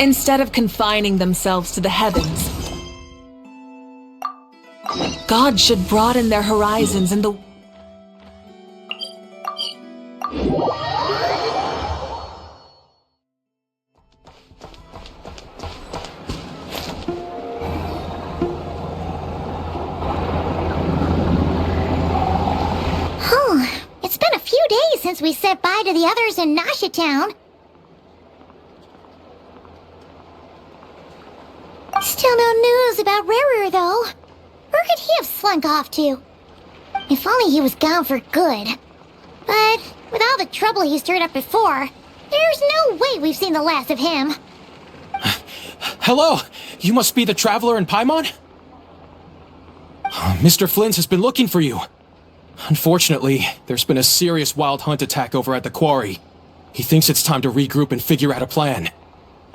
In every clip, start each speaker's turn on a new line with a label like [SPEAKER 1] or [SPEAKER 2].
[SPEAKER 1] instead of confining themselves to the heavens. Gods should broaden their horizons in the...
[SPEAKER 2] It's been a few days since we said bye to the others in Nasha Town. Still no news about Rerir, though. Where could he have slunk off to? If only he was gone for good. But with all the trouble he stirred up before, there's no way we've seen the last of him.
[SPEAKER 3] Hello! You must be the traveler in Paimon? Mr. Flynn's has been looking for you. Unfortunately, there's been a serious wild hunt attack over at the quarry. He thinks it's time to regroup and figure out a plan.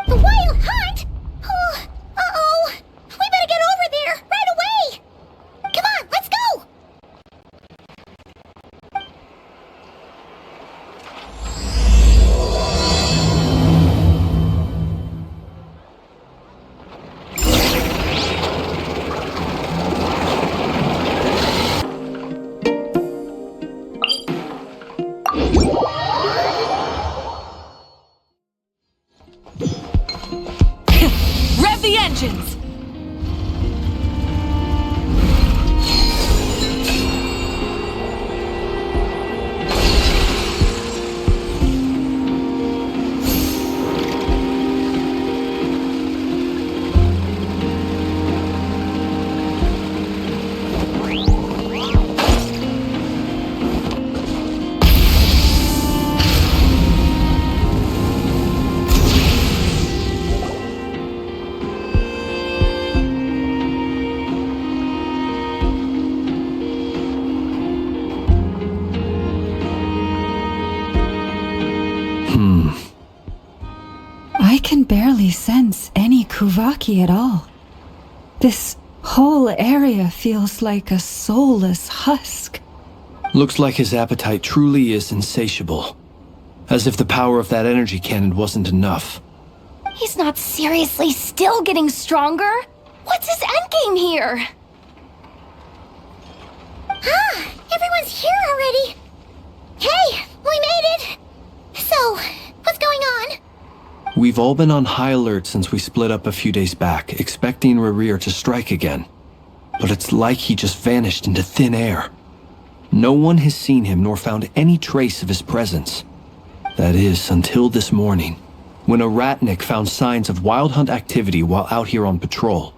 [SPEAKER 2] The wild hunt? Oh, uh-oh. We better get over there, right away! Come on, let's go!
[SPEAKER 1] Rev the engines!
[SPEAKER 4] I can barely sense any Kuvaki at all. This whole area feels like a soulless husk.
[SPEAKER 5] Looks like his appetite truly is insatiable. As if the power of that energy cannon wasn't enough.
[SPEAKER 6] He's not seriously still getting stronger? What's his endgame here?
[SPEAKER 2] Ah, everyone's here already. Hey, we made it. So, what's going on?
[SPEAKER 5] We've all been on high alert since we split up a few days back, expecting Rerir to strike again. But it's like he just vanished into thin air. No one has seen him nor found any trace of his presence. That is, until this morning, when a ratnik found signs of wild hunt activity while out here on patrol.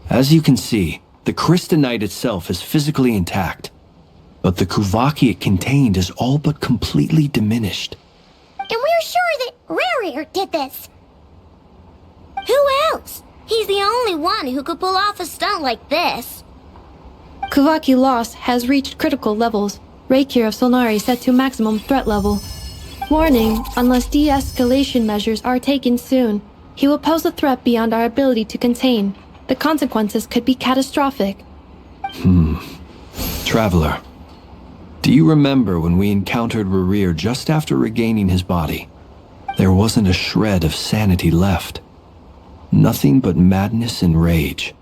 [SPEAKER 5] As you can see, the crystalline itself is physically intact, but the Kuvaki it contained is all but completely diminished.
[SPEAKER 2] And we're sure that Rerir did this.
[SPEAKER 6] Who else? He's the only one who could pull off a stunt like this.
[SPEAKER 7] Kuvaki loss has reached critical levels. Rerir of Solnari set to maximum threat level. Warning, unless de-escalation measures are taken soon, he will pose a threat beyond our ability to contain. The consequences could be catastrophic.
[SPEAKER 5] Traveler, do you remember when we encountered Rerir just after regaining his body? There wasn't a shred of sanity left. Nothing but madness and rage.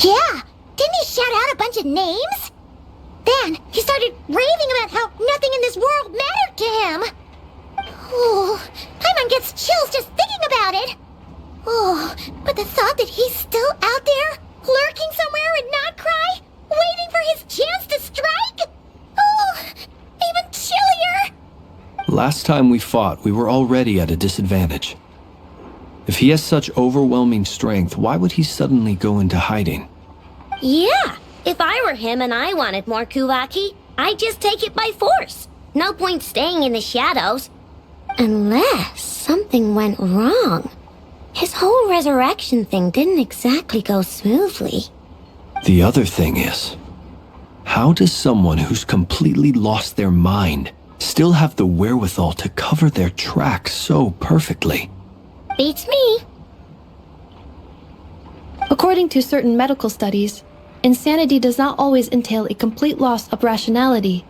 [SPEAKER 2] Yeah, didn't he shout out a bunch of names? Then he started raving about how nothing in this world mattered to him. Oh, Paimon gets chills just thinking about it. Oh, but the thought that he's still out there, lurking somewhere in Not-Cry, waiting for his chance to strike? Oh, even chillier.
[SPEAKER 5] Last time we fought, we were already at a disadvantage. If he has such overwhelming strength, why would he suddenly go into hiding?
[SPEAKER 6] Yeah, if I were him and I wanted more Kuvaki, I'd just take it by force. No point staying in the shadows. Unless something went wrong. His whole resurrection thing didn't exactly go smoothly.
[SPEAKER 5] The other thing is, how does someone who's completely lost their mind still have the wherewithal to cover their tracks so perfectly?
[SPEAKER 6] Beats me.
[SPEAKER 7] According to certain medical studies, insanity does not always entail a complete loss of rationality.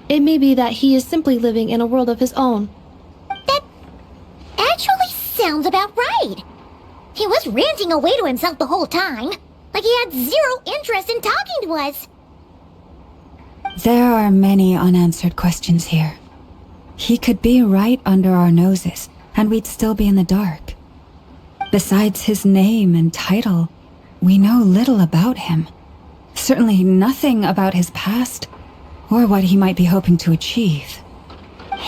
[SPEAKER 7] It may be that he is simply living in a world of his own.
[SPEAKER 2] That actually sounds about right. He was ranting away to himself the whole time, like he had zero interest in talking to us.
[SPEAKER 4] There are many unanswered questions here. He could be right under our noses, and we'd still be in the dark. Besides his name and title, we know little about him. Certainly nothing about his past, or what he might be hoping to achieve.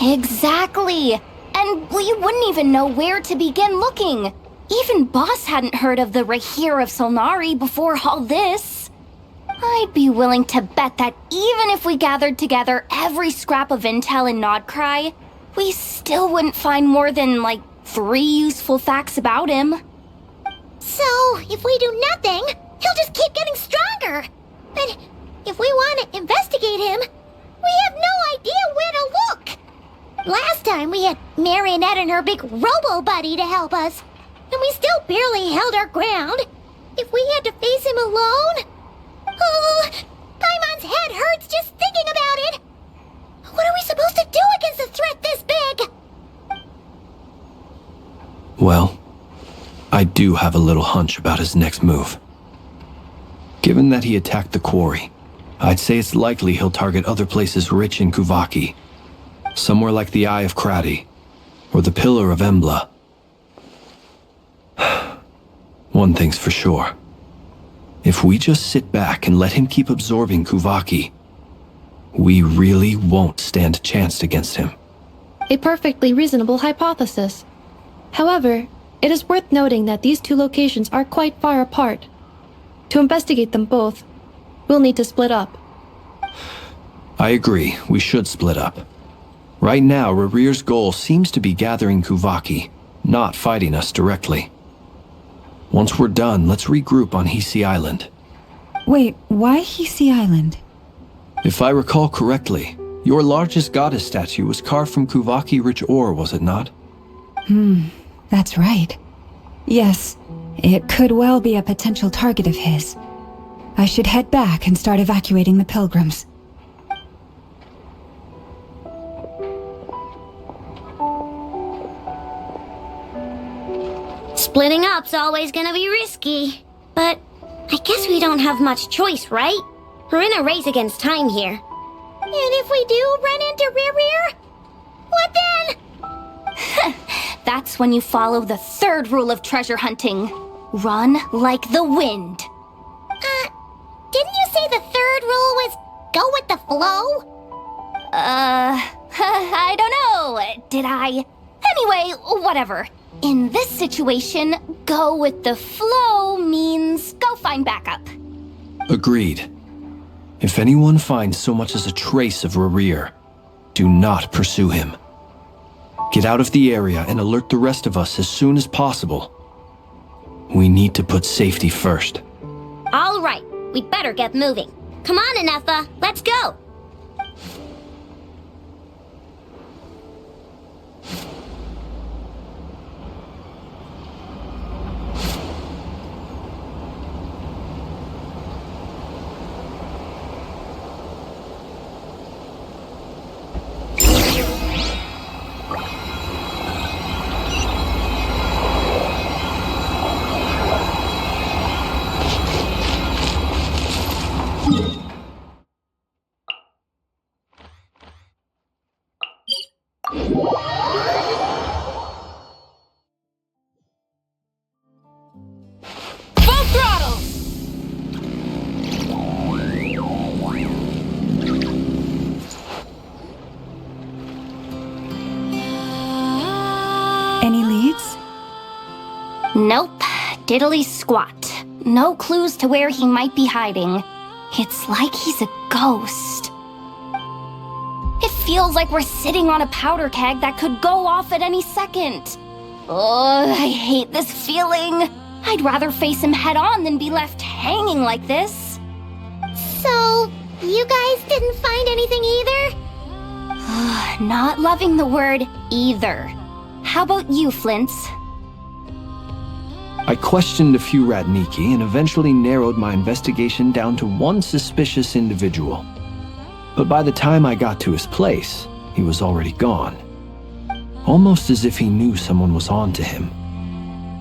[SPEAKER 8] Exactly! And we wouldn't even know where to begin looking. Even Boss hadn't heard of the Rerir of Solnari before all this. I'd be willing to bet that even if we gathered together every scrap of intel in Nodcry, we still wouldn't find more than, 3 useful facts about him.
[SPEAKER 2] So, if we do nothing, he'll just keep getting stronger. And if we want to investigate him, we have no idea where to look. Last time we had Marionette and her big robo-buddy to help us, and we still barely held our ground. If we had to face him alone... Oh, Paimon's head hurts just thinking about it. What are we supposed to do against a threat this big?
[SPEAKER 5] Well, I do have a little hunch about his next move. Given that he attacked the quarry, I'd say it's likely he'll target other places rich in Kuvaki. Somewhere like the Eye of Krati, or the Pillar of Embla. One thing's for sure. If we just sit back and let him keep absorbing Kuvaki, we really won't stand a chance against him.
[SPEAKER 7] A perfectly reasonable hypothesis. However, it is worth noting that these two locations are quite far apart. To investigate them both, we'll need to split up.
[SPEAKER 5] I agree, we should split up. Right now, Rerir's goal seems to be gathering Kuvaki, not fighting us directly. Once we're done, let's regroup on Hisi Island.
[SPEAKER 4] Wait, why Hisi Island?
[SPEAKER 5] If I recall correctly, your largest goddess statue was carved from Kuvaki-rich ore, was it not?
[SPEAKER 4] That's right. Yes, it could well be a potential target of his. I should head back and start evacuating the pilgrims.
[SPEAKER 6] Splitting up's always gonna be risky. But I guess we don't have much choice, right? We're in a race against time here.
[SPEAKER 2] And if we do run into Rerir, what then?
[SPEAKER 8] That's when you follow the third rule of treasure hunting. Run like the wind.
[SPEAKER 2] Didn't you say the third rule was go with the flow?
[SPEAKER 8] I don't know. Did I? Anyway, whatever. In this situation, go with the flow means go find backup.
[SPEAKER 5] Agreed. If anyone finds so much as a trace of Rerir, do not pursue him. Get out of the area and alert the rest of us as soon as possible. We need to put safety first.
[SPEAKER 6] All right, we'd better get moving. Come on, Anefa, let's go.
[SPEAKER 1] Full throttle!
[SPEAKER 4] Any leads?
[SPEAKER 8] Nope. Diddly squat. No clues to where he might be hiding. It's like he's a ghost. It feels like we're sitting on a powder keg that could go off at any second. Oh, I hate this feeling. I'd rather face him head on than be left hanging like this.
[SPEAKER 2] So, you guys didn't find anything either?
[SPEAKER 8] Not loving the word either. How about you, Flint's?
[SPEAKER 5] I questioned a few Ratniki and eventually narrowed my investigation down to one suspicious individual. But by the time I got to his place, he was already gone. Almost as if he knew someone was on to him.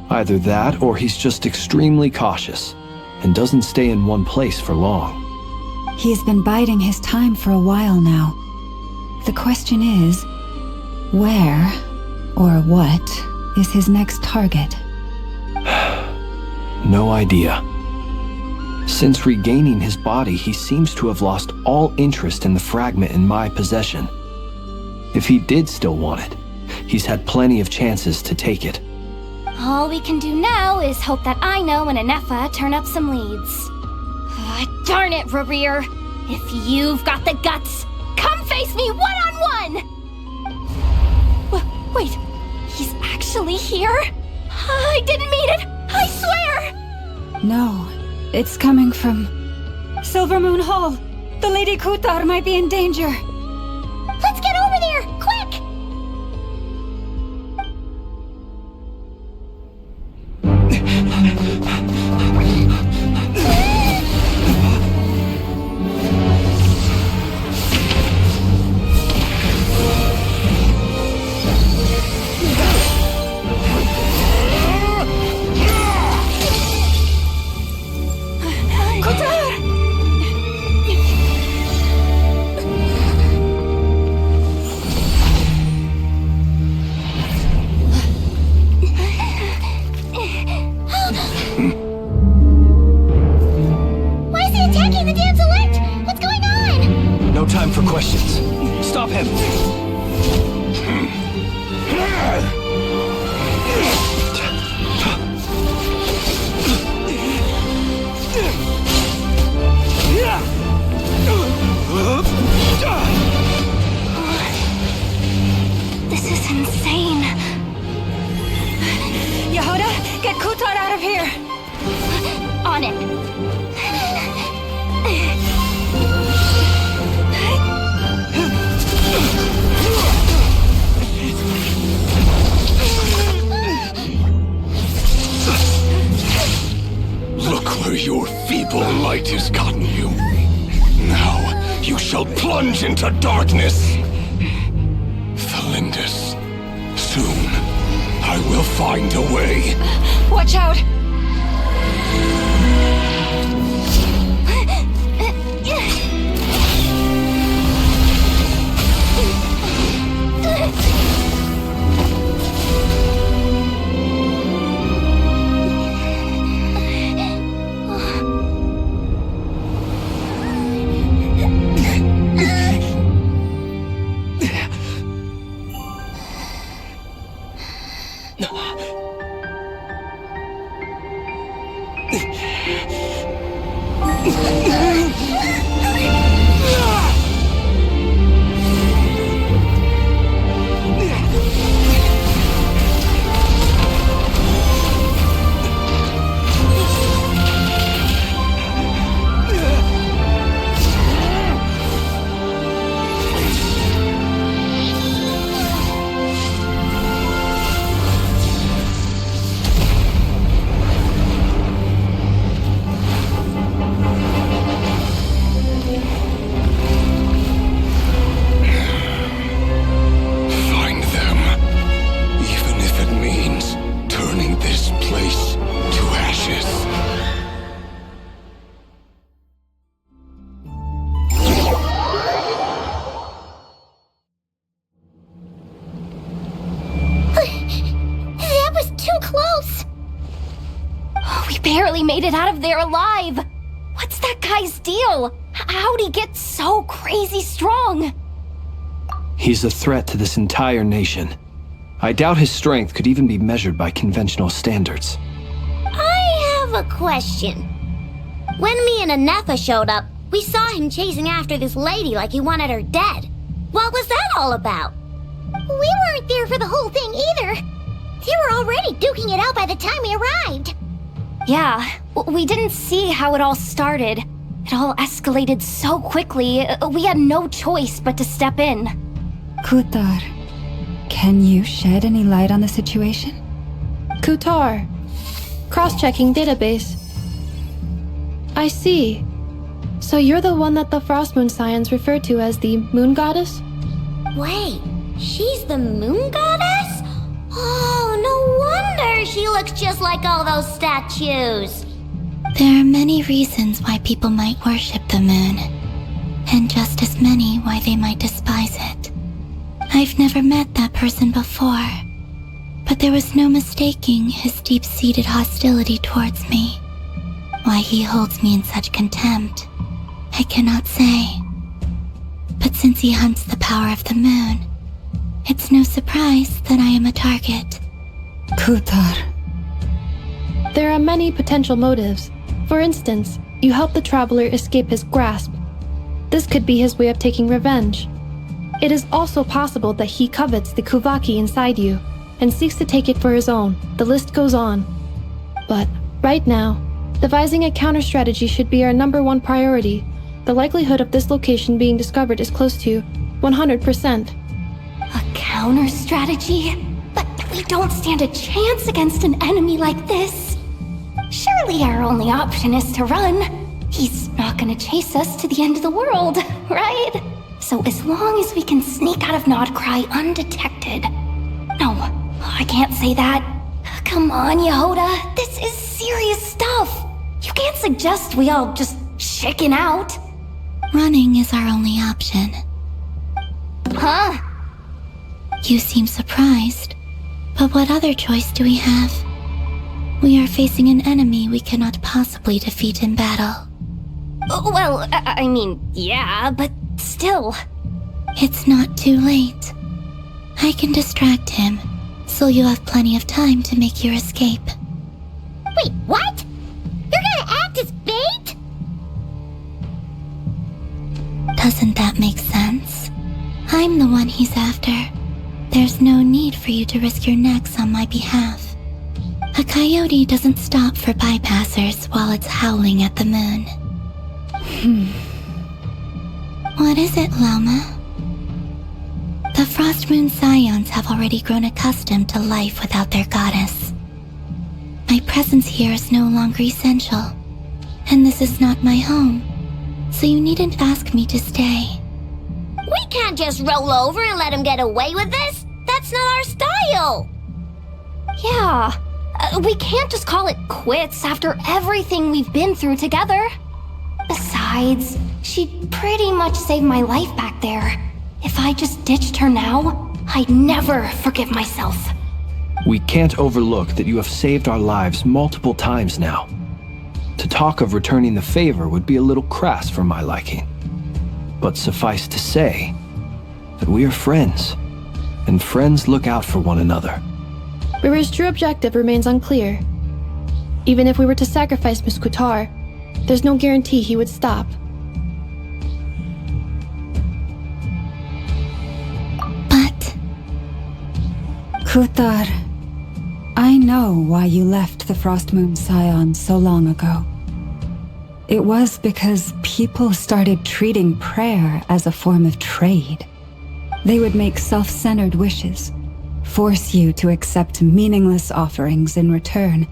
[SPEAKER 5] Either that, or he's just extremely cautious and doesn't stay in one place for long.
[SPEAKER 4] He's been biding his time for a while now. The question is, where or what is his next target?
[SPEAKER 5] No idea. Since regaining his body, he seems to have lost all interest in the fragment in my possession. If he did still want it, he's had plenty of chances to take it.
[SPEAKER 8] All we can do now is hope that Ino and Anefa turn up some leads. Darn it, Rerir! If you've got the guts, come face me one-on-one! Wait, he's actually here? I didn't mean it! I swear!
[SPEAKER 4] No, it's coming from Silver Moon Hall. The Lady Kutar might be in danger.
[SPEAKER 2] Let's get over there, quick! Why is he attacking the damsel elect? What's going on?
[SPEAKER 5] No time for questions. Stop him!
[SPEAKER 8] This is insane.
[SPEAKER 4] Yehuda, get Kutar out of here!
[SPEAKER 8] On it.
[SPEAKER 9] Look where your feeble light has gotten you. Now you shall plunge into darkness. Felindus, soon I will find a way.
[SPEAKER 4] Watch out!
[SPEAKER 8] Barely made it out of there alive! What's that guy's deal? How'd he get so crazy strong?
[SPEAKER 5] He's a threat to this entire nation. I doubt his strength could even be measured by conventional standards.
[SPEAKER 6] I have a question. When me and Anefa showed up, we saw him chasing after this lady like he wanted her dead. What was that all about?
[SPEAKER 2] We weren't there for the whole thing either. They were already duking it out by the time we arrived.
[SPEAKER 8] Yeah, we didn't see how it all started. It all escalated so quickly, we had no choice but to step in.
[SPEAKER 4] Kutar, can you shed any light on the situation?
[SPEAKER 7] Kutar, Cross-checking database. I see. So you're the one that the Frost Moon Scions refer to as the Moon Goddess?
[SPEAKER 6] Wait, she's the moon goddess? Oh, no wonder she looks just like all those statues.
[SPEAKER 8] There are many reasons why people might worship the moon, and just as many why they might despise it. I've never met that person before, but there was no mistaking his deep-seated hostility towards me. Why he holds me in such contempt, I cannot say. But since he hunts the power of the moon, it's no surprise that I am a target.
[SPEAKER 4] Kutar.
[SPEAKER 7] There are many potential motives. For instance, you help the traveler escape his grasp. This could be his way of taking revenge. It is also possible that he covets the Kuvaki inside you and seeks to take it for his own. The list goes on. But right now, devising a counter-strategy should be our #1 priority. The likelihood of this location being discovered is close to 100%.
[SPEAKER 8] A counter-strategy? But we don't stand a chance against an enemy like this. Surely our only option is to run. He's not gonna chase us to the end of the world, right? So as long as we can sneak out of Nodcry undetected. No, I can't say that. Come on, Yehoda, this is serious stuff. You can't suggest we all just chicken out. Running is our only option.
[SPEAKER 6] Huh?
[SPEAKER 8] You seem surprised, but what other choice do we have? We are facing an enemy we cannot possibly defeat in battle.
[SPEAKER 6] Well, I mean, yeah, but still.
[SPEAKER 8] It's not too late. I can distract him, so you'll have plenty of time to make your escape.
[SPEAKER 2] Wait, what? You're gonna act as bait?
[SPEAKER 8] Doesn't that make sense? I'm the one he's after. There's no need for you to risk your necks on my behalf. A coyote doesn't stop for bypassers while it's howling at the moon. What is it, Lama? The Frost Moon Scions have already grown accustomed to life without their goddess. My presence here is no longer essential, and this is not my home, so you needn't ask me to stay.
[SPEAKER 6] We can't just roll over and let him get away with this. That's not our style.
[SPEAKER 8] Yeah, we can't just call it quits after everything we've been through together. Besides, she pretty much saved my life back there. If I just ditched her now, I'd never forgive myself.
[SPEAKER 5] We can't overlook that you have saved our lives multiple times now. To talk of returning the favor would be a little crass for my liking. But suffice to say that we are friends, and friends look out for one another.
[SPEAKER 7] Rerir's true objective remains unclear. Even if we were to sacrifice Miss Kutar, there's no guarantee he would stop.
[SPEAKER 8] But...
[SPEAKER 4] Kutar, I know why you left the Frost Moon Scions so long ago. It was because people started treating prayer as a form of trade. They would make self-centered wishes, force you to accept meaningless offerings in return,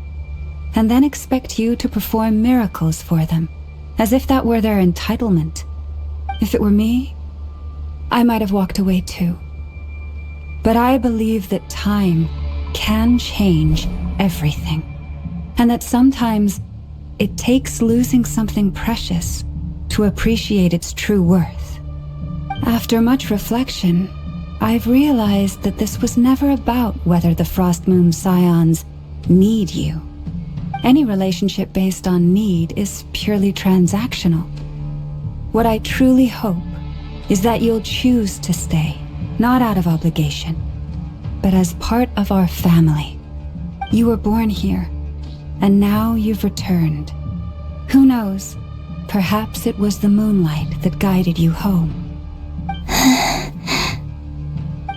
[SPEAKER 4] and then expect you to perform miracles for them, as if that were their entitlement. If it were me, I might have walked away too. But I believe that time can change everything, and that sometimes it takes losing something precious to appreciate its true worth. After much reflection, I've realized that this was never about whether the Frost Moon Scions need you. Any relationship based on need is purely transactional. What I truly hope is that you'll choose to stay, not out of obligation, but as part of our family. You were born here, and now you've returned. Who knows? Perhaps it was the moonlight that guided you home.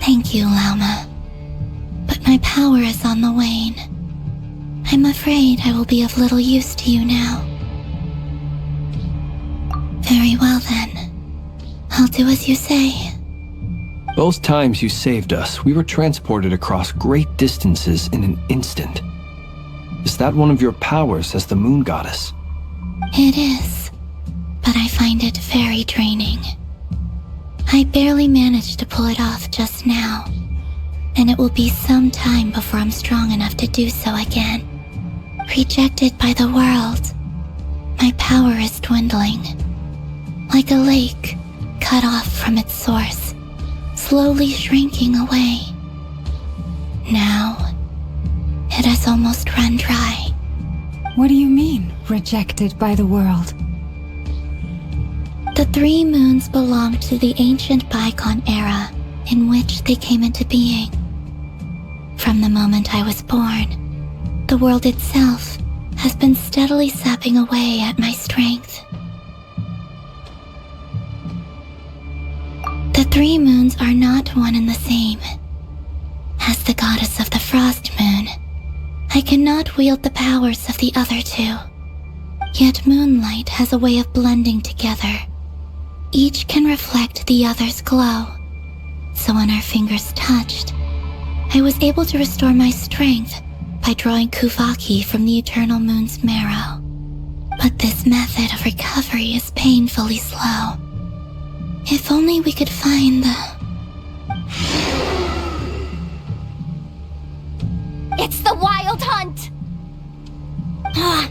[SPEAKER 8] Thank you, Lama. But my power is on the wane. I'm afraid I will be of little use to you now. Very well then. I'll do as you say.
[SPEAKER 5] Both times you saved us, we were transported across great distances in an instant. Is that one of your powers as the moon goddess?
[SPEAKER 2] It is, but I find it very draining. I barely managed to pull it off just now, and it will be some time before I'm strong enough to do so again. Rejected by the world, my power is dwindling. Like a lake cut off from its source, slowly shrinking away. Now, it has almost run dry.
[SPEAKER 4] What do you mean, rejected by the world?
[SPEAKER 2] The 3 moons belong to the ancient bygone era in which they came into being. From the moment I was born, the world itself has been steadily sapping away at my strength. The 3 moons are not one and the same. As the goddess of the Frost Moon, I cannot wield the powers of the other 2. Yet moonlight has a way of blending together. Each can reflect the other's glow. So when our fingers touched, I was able to restore my strength by drawing Kuvaki from the eternal moon's marrow. But this method of recovery is painfully slow. If only we could find the...
[SPEAKER 6] It's the Wild Hunt!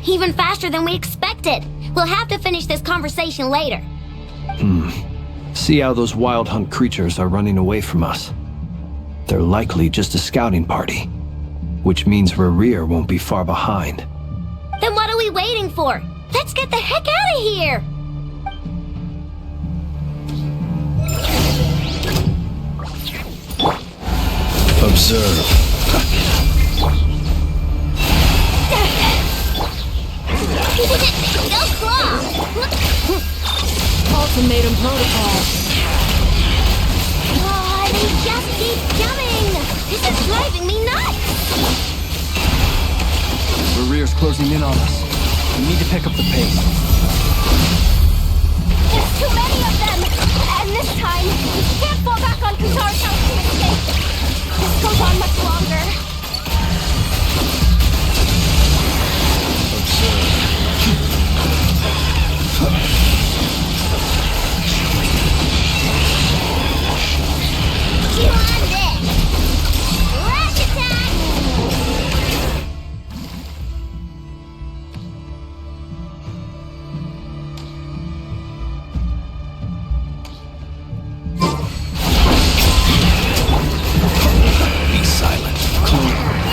[SPEAKER 6] Even faster than we expected. We'll have to finish this conversation later.
[SPEAKER 5] See how those Wild Hunt creatures are running away from us. They're likely just a scouting party, which means Rerir won't be far behind.
[SPEAKER 6] Then what are we waiting for? Let's get the heck out of here!
[SPEAKER 9] Observe.
[SPEAKER 6] No claw!
[SPEAKER 1] Ultimatum protocol.
[SPEAKER 6] Oh, they just keep coming! This is driving me nuts!
[SPEAKER 5] Rerir's closing in on us. We need to pick up the pace.
[SPEAKER 6] There's too many of them! And this time, we can't fall back on Kazar's house to escape! This goes on much longer. You on this! Rush attack!
[SPEAKER 9] Be silent.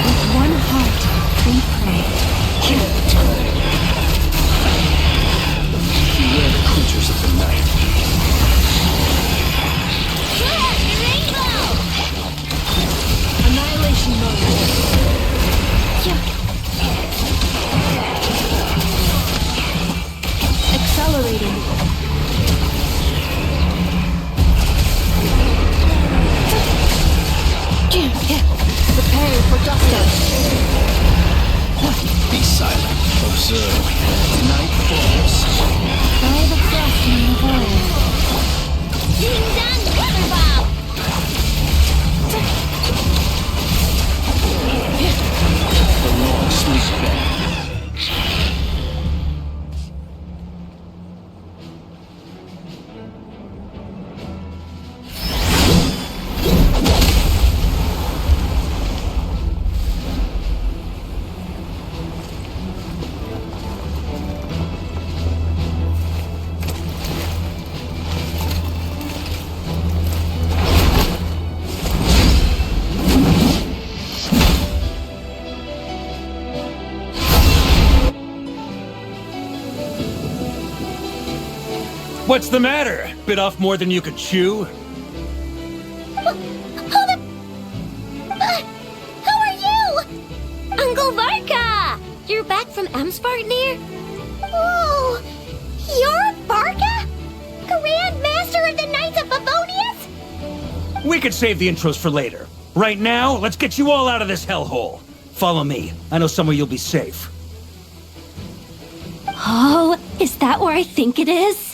[SPEAKER 4] With one heart, we pray.
[SPEAKER 9] Beware the creatures of the night.
[SPEAKER 6] Rainbow!
[SPEAKER 1] Annihilation mode. Accelerating. Prepare for gusto.
[SPEAKER 9] Be silent. Observe. Night falls.
[SPEAKER 4] By the frost in the void.
[SPEAKER 6] Ding dong weather ball!
[SPEAKER 9] The long sleep bed.
[SPEAKER 10] What's the matter? Bit off more than you could chew?
[SPEAKER 6] Who are you? Uncle Varka! You're back from Amspartnir?
[SPEAKER 2] Whoa! You're Barca? Grand Master of the Knights of Favonius?
[SPEAKER 10] We could save the intros for later. Right now, let's get you all out of this hellhole. Follow me. I know somewhere you'll be safe.
[SPEAKER 8] Oh, is that where I think it is?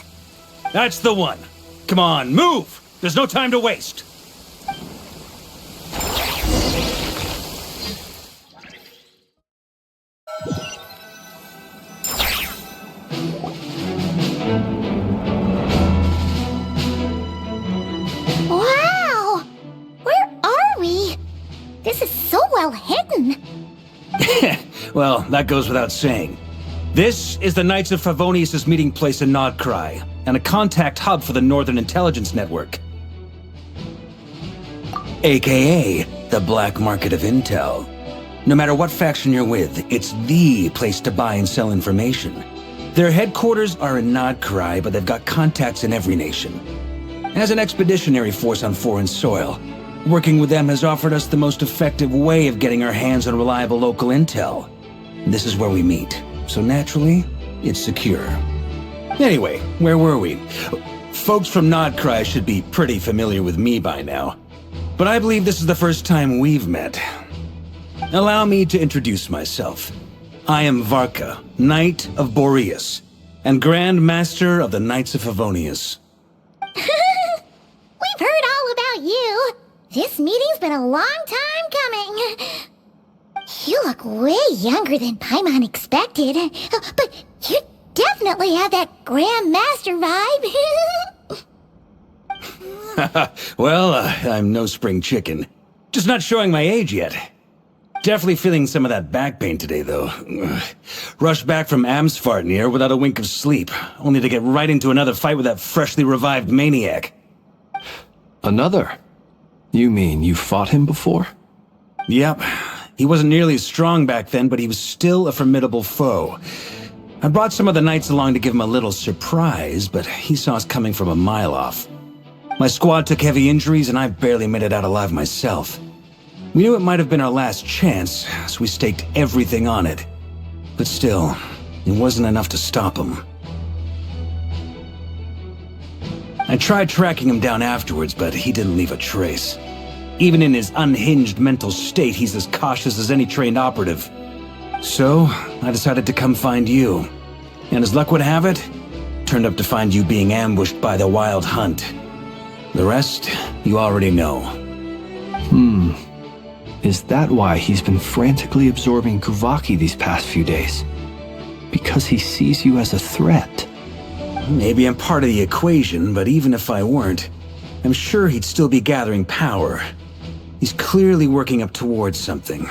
[SPEAKER 10] That's the one. Come on, move! There's no time to waste.
[SPEAKER 2] is so well hidden.
[SPEAKER 10] Well, that goes without saying. This is the Knights of Favonius' meeting place in Nodcry, and a contact hub for the Northern Intelligence Network. AKA, the black market of intel. No matter what faction you're with, it's the place to buy and sell information. Their headquarters are in Nodcry, but they've got contacts in every nation. As an expeditionary force on foreign soil, working with them has offered us the most effective way of getting our hands on reliable local intel. This is where we meet, so naturally, it's secure. Anyway, where were we? Folks from Nodcry should be pretty familiar with me by now, but I believe this is the first time we've met. Allow me to introduce myself. I am Varka, Knight of Boreas, and Grand Master of the Knights of Favonius.
[SPEAKER 2] We've heard all about you. This meeting's been a long time coming. You look way younger than Paimon expected, but you definitely have that Grand Master vibe.
[SPEAKER 10] Well, I'm no spring chicken. Just not showing my age yet. Definitely feeling some of that back pain today, though. Rushed back from Amsfartnir without a wink of sleep, only to get right into another fight with that freshly revived maniac.
[SPEAKER 5] Another? You mean you fought him before?
[SPEAKER 10] Yep. He wasn't nearly as strong back then, but he was still a formidable foe. I brought some of the knights along to give him a little surprise, but he saw us coming from a mile off. My squad took heavy injuries, and I barely made it out alive myself. We knew it might have been our last chance, so we staked everything on it. But still, it wasn't enough to stop him. I tried tracking him down afterwards, but he didn't leave a trace. Even in his unhinged mental state, he's as cautious as any trained operative. So, I decided to come find you. And as luck would have it, turned up to find you being ambushed by the Wild Hunt. The rest, you already know.
[SPEAKER 5] Is that why he's been frantically absorbing Kuvaki these past few days? Because he sees you as a threat?
[SPEAKER 10] Maybe I'm part of the equation, but even if I weren't, I'm sure he'd still be gathering power. He's clearly working up towards something.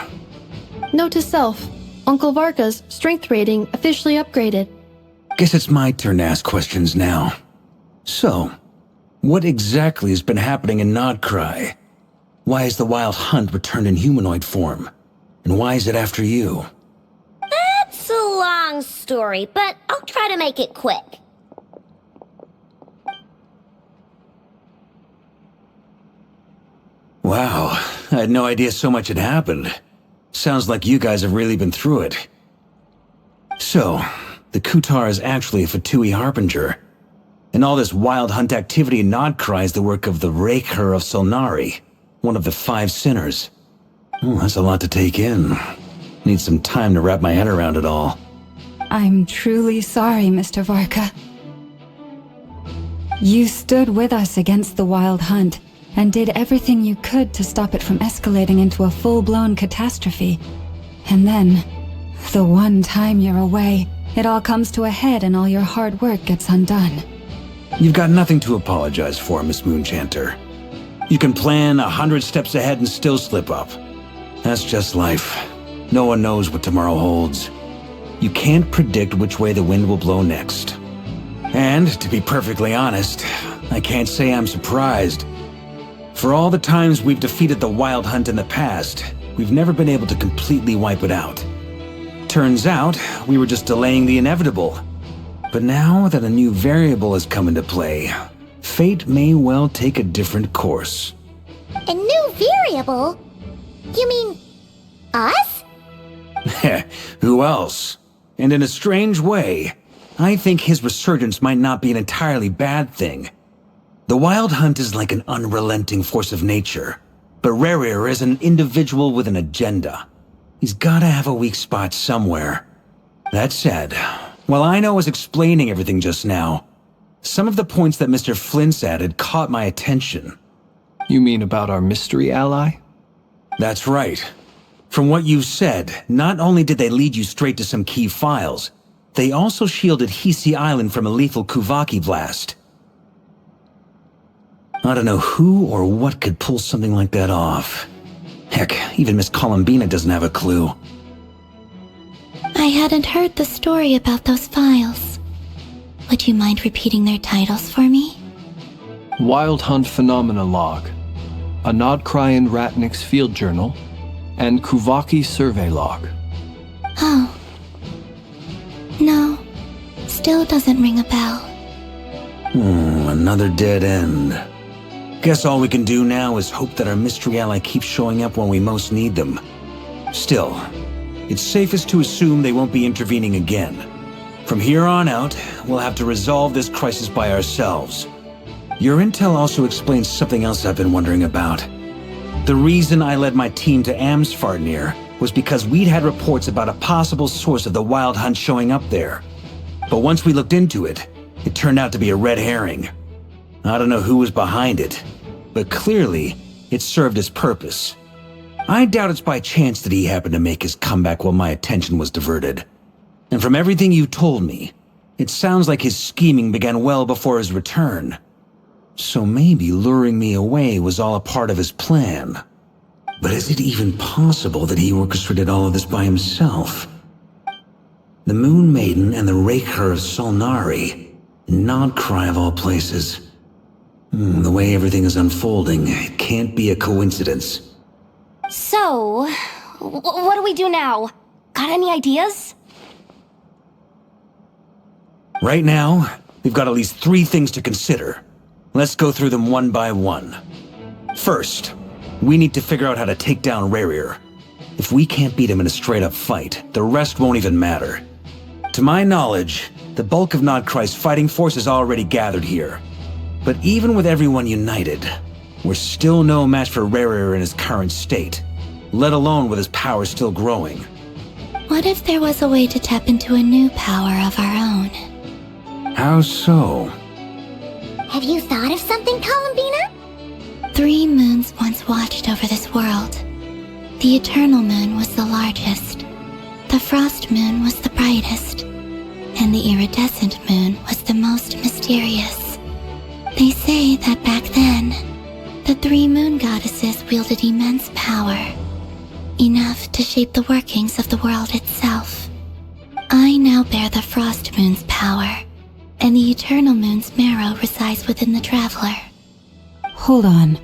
[SPEAKER 7] Note to self, Uncle Varka's strength rating officially upgraded.
[SPEAKER 10] Guess it's my turn to ask questions now. So, what exactly has been happening in Nodcry? Why is the Wild Hunt returned in humanoid form? And why is it after you?
[SPEAKER 6] That's a long story, but I'll try to make it quick.
[SPEAKER 10] Wow, I had no idea so much had happened. Sounds like you guys have really been through it. So, the Kutar is actually a Fatui Harbinger. And all this Wild Hunt activity in Nodcry is the work of the Rerir of Solnari, one of the 5 sinners. Oh, that's a lot to take in. Need some time to wrap my head around it all.
[SPEAKER 4] I'm truly sorry, Mr. Varka. You stood with us against the Wild Hunt, and did everything you could to stop it from escalating into a full-blown catastrophe. And then, the one time you're away, it all comes to a head and all your hard work gets undone.
[SPEAKER 10] You've got nothing to apologize for, Miss Moonchanter. You can plan 100 steps ahead and still slip up. That's just life. No one knows what tomorrow holds. You can't predict which way the wind will blow next. And, to be perfectly honest, I can't say I'm surprised. For all the times we've defeated the Wild Hunt in the past, we've never been able to completely wipe it out. Turns out, we were just delaying the inevitable. But now that a new variable has come into play, fate may well take a different course.
[SPEAKER 2] A new variable? You mean us?
[SPEAKER 10] Who else? And in a strange way, I think his resurgence might not be an entirely bad thing. The Wild Hunt is like an unrelenting force of nature, but Rerir is an individual with an agenda. He's gotta have a weak spot somewhere. That said, while I was explaining everything just now, some of the points that Mr. Flint's added caught my attention.
[SPEAKER 5] You mean about our mystery ally?
[SPEAKER 10] That's right. From what you've said, not only did they lead you straight to some key files, they also shielded Hisi Island from a lethal Kuvaki blast. I don't know who or what could pull something like that off. Heck, even Miss Columbina doesn't have a clue.
[SPEAKER 2] I hadn't heard the story about those files. Would you mind repeating their titles for me?
[SPEAKER 5] Wild Hunt Phenomena Log, a Nodcryan Ratnik's Field Journal, and Kuvaki Survey Log.
[SPEAKER 2] Oh. No. Still doesn't ring a bell.
[SPEAKER 10] Another dead end. Guess all we can do now is hope that our mystery ally keeps showing up when we most need them. Still, it's safest to assume they won't be intervening again. From here on out, we'll have to resolve this crisis by ourselves. Your intel also explains something else I've been wondering about. The reason I led my team to Amsfarnir was because we'd had reports about a possible source of the Wild Hunt showing up there. But once we looked into it, it turned out to be a red herring. I don't know who was behind it, but clearly, it served its purpose. I doubt it's by chance that he happened to make his comeback while my attention was diverted. And from everything you told me, it sounds like his scheming began well before his return. So maybe luring me away was all a part of his plan. But is it even possible that he orchestrated all of this by himself? The Moon Maiden and the Rerir of Solnari, Nodcry of all places. The way everything is unfolding, it can't be a coincidence.
[SPEAKER 8] So, what do we do now? Got any ideas?
[SPEAKER 10] Right now, we've got at least 3 things to consider. Let's go through them one by one. First, we need to figure out how to take down Rerir. If we can't beat him in a straight-up fight, the rest won't even matter. To my knowledge, the bulk of Nodcry's fighting force is already gathered here. But even with everyone united, we're still no match for Rerir in his current state, let alone with his power still growing.
[SPEAKER 2] What if there was a way to tap into a new power of our own?
[SPEAKER 10] How so?
[SPEAKER 2] Have you thought of something, Columbina? 3 moons once watched over this world. The Eternal Moon was the largest. The Frost Moon was the brightest. And the Iridescent Moon was the most mysterious. They say that back then, the 3 moon goddesses wielded immense power. Enough to shape the workings of the world itself. I now bear the Frost Moon's power, and the Eternal Moon's marrow resides within the Traveler.
[SPEAKER 4] Hold on.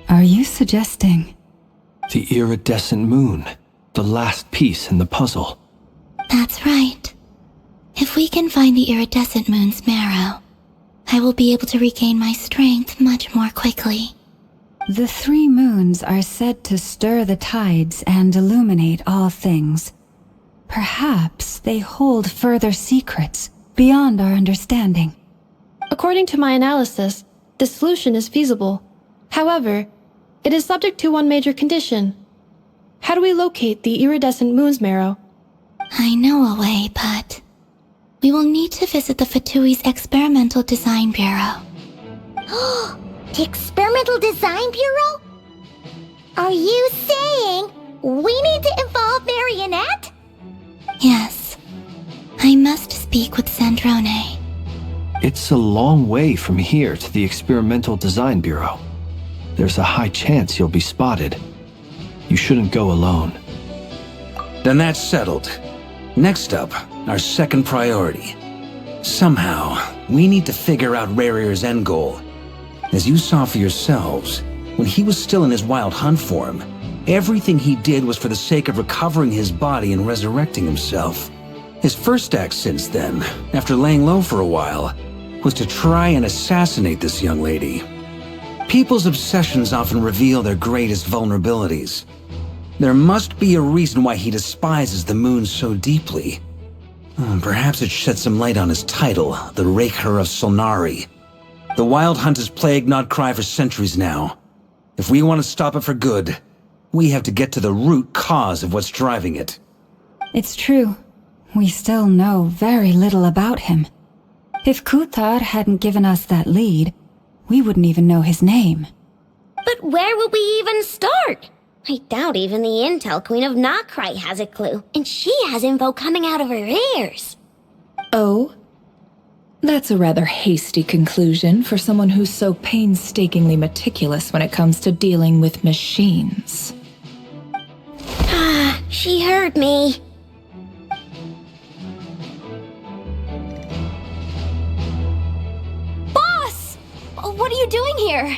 [SPEAKER 4] Are you suggesting...
[SPEAKER 5] The Iridescent Moon, the last piece in the puzzle.
[SPEAKER 2] That's right. If we can find the Iridescent Moon's marrow, I will be able to regain my strength much more quickly.
[SPEAKER 4] The 3 moons are said to stir the tides and illuminate all things. Perhaps they hold further secrets beyond our understanding.
[SPEAKER 7] According to my analysis, this solution is feasible. However, it is subject to one major condition. How do we locate the Iridescent Moon's marrow?
[SPEAKER 2] I know a way, but... we will need to visit the Fatui's Experimental Design Bureau. The Experimental Design Bureau? Are you saying we need to involve Marionette? Yes. I must speak with Sandrone.
[SPEAKER 5] It's a long way from here to the Experimental Design Bureau. There's a high chance you'll be spotted. You shouldn't go alone.
[SPEAKER 10] Then that's settled. Next up, our second priority. Somehow, we need to figure out Rerir's end goal. As you saw for yourselves, when he was still in his Wild Hunt form, everything he did was for the sake of recovering his body and resurrecting himself. His first act since then, after laying low for a while, was to try and assassinate this young lady. People's obsessions often reveal their greatest vulnerabilities. There must be a reason why he despises the moon so deeply. Perhaps it sheds some light on his title, the Rerir of Solnari. The Wild Hunt has plagued Nodcry for centuries now. If we want to stop it for good, we have to get to the root cause of what's driving it.
[SPEAKER 4] It's true. We still know very little about him. If Kuthar hadn't given us that lead, we wouldn't even know his name.
[SPEAKER 6] But where would we even start? I doubt even the Intel Queen of Nodcry has a clue, and she has info coming out of her ears.
[SPEAKER 1] Oh? That's a rather hasty conclusion for someone who's so painstakingly meticulous when it comes to dealing with machines.
[SPEAKER 6] She heard me.
[SPEAKER 8] Boss! What are you doing here?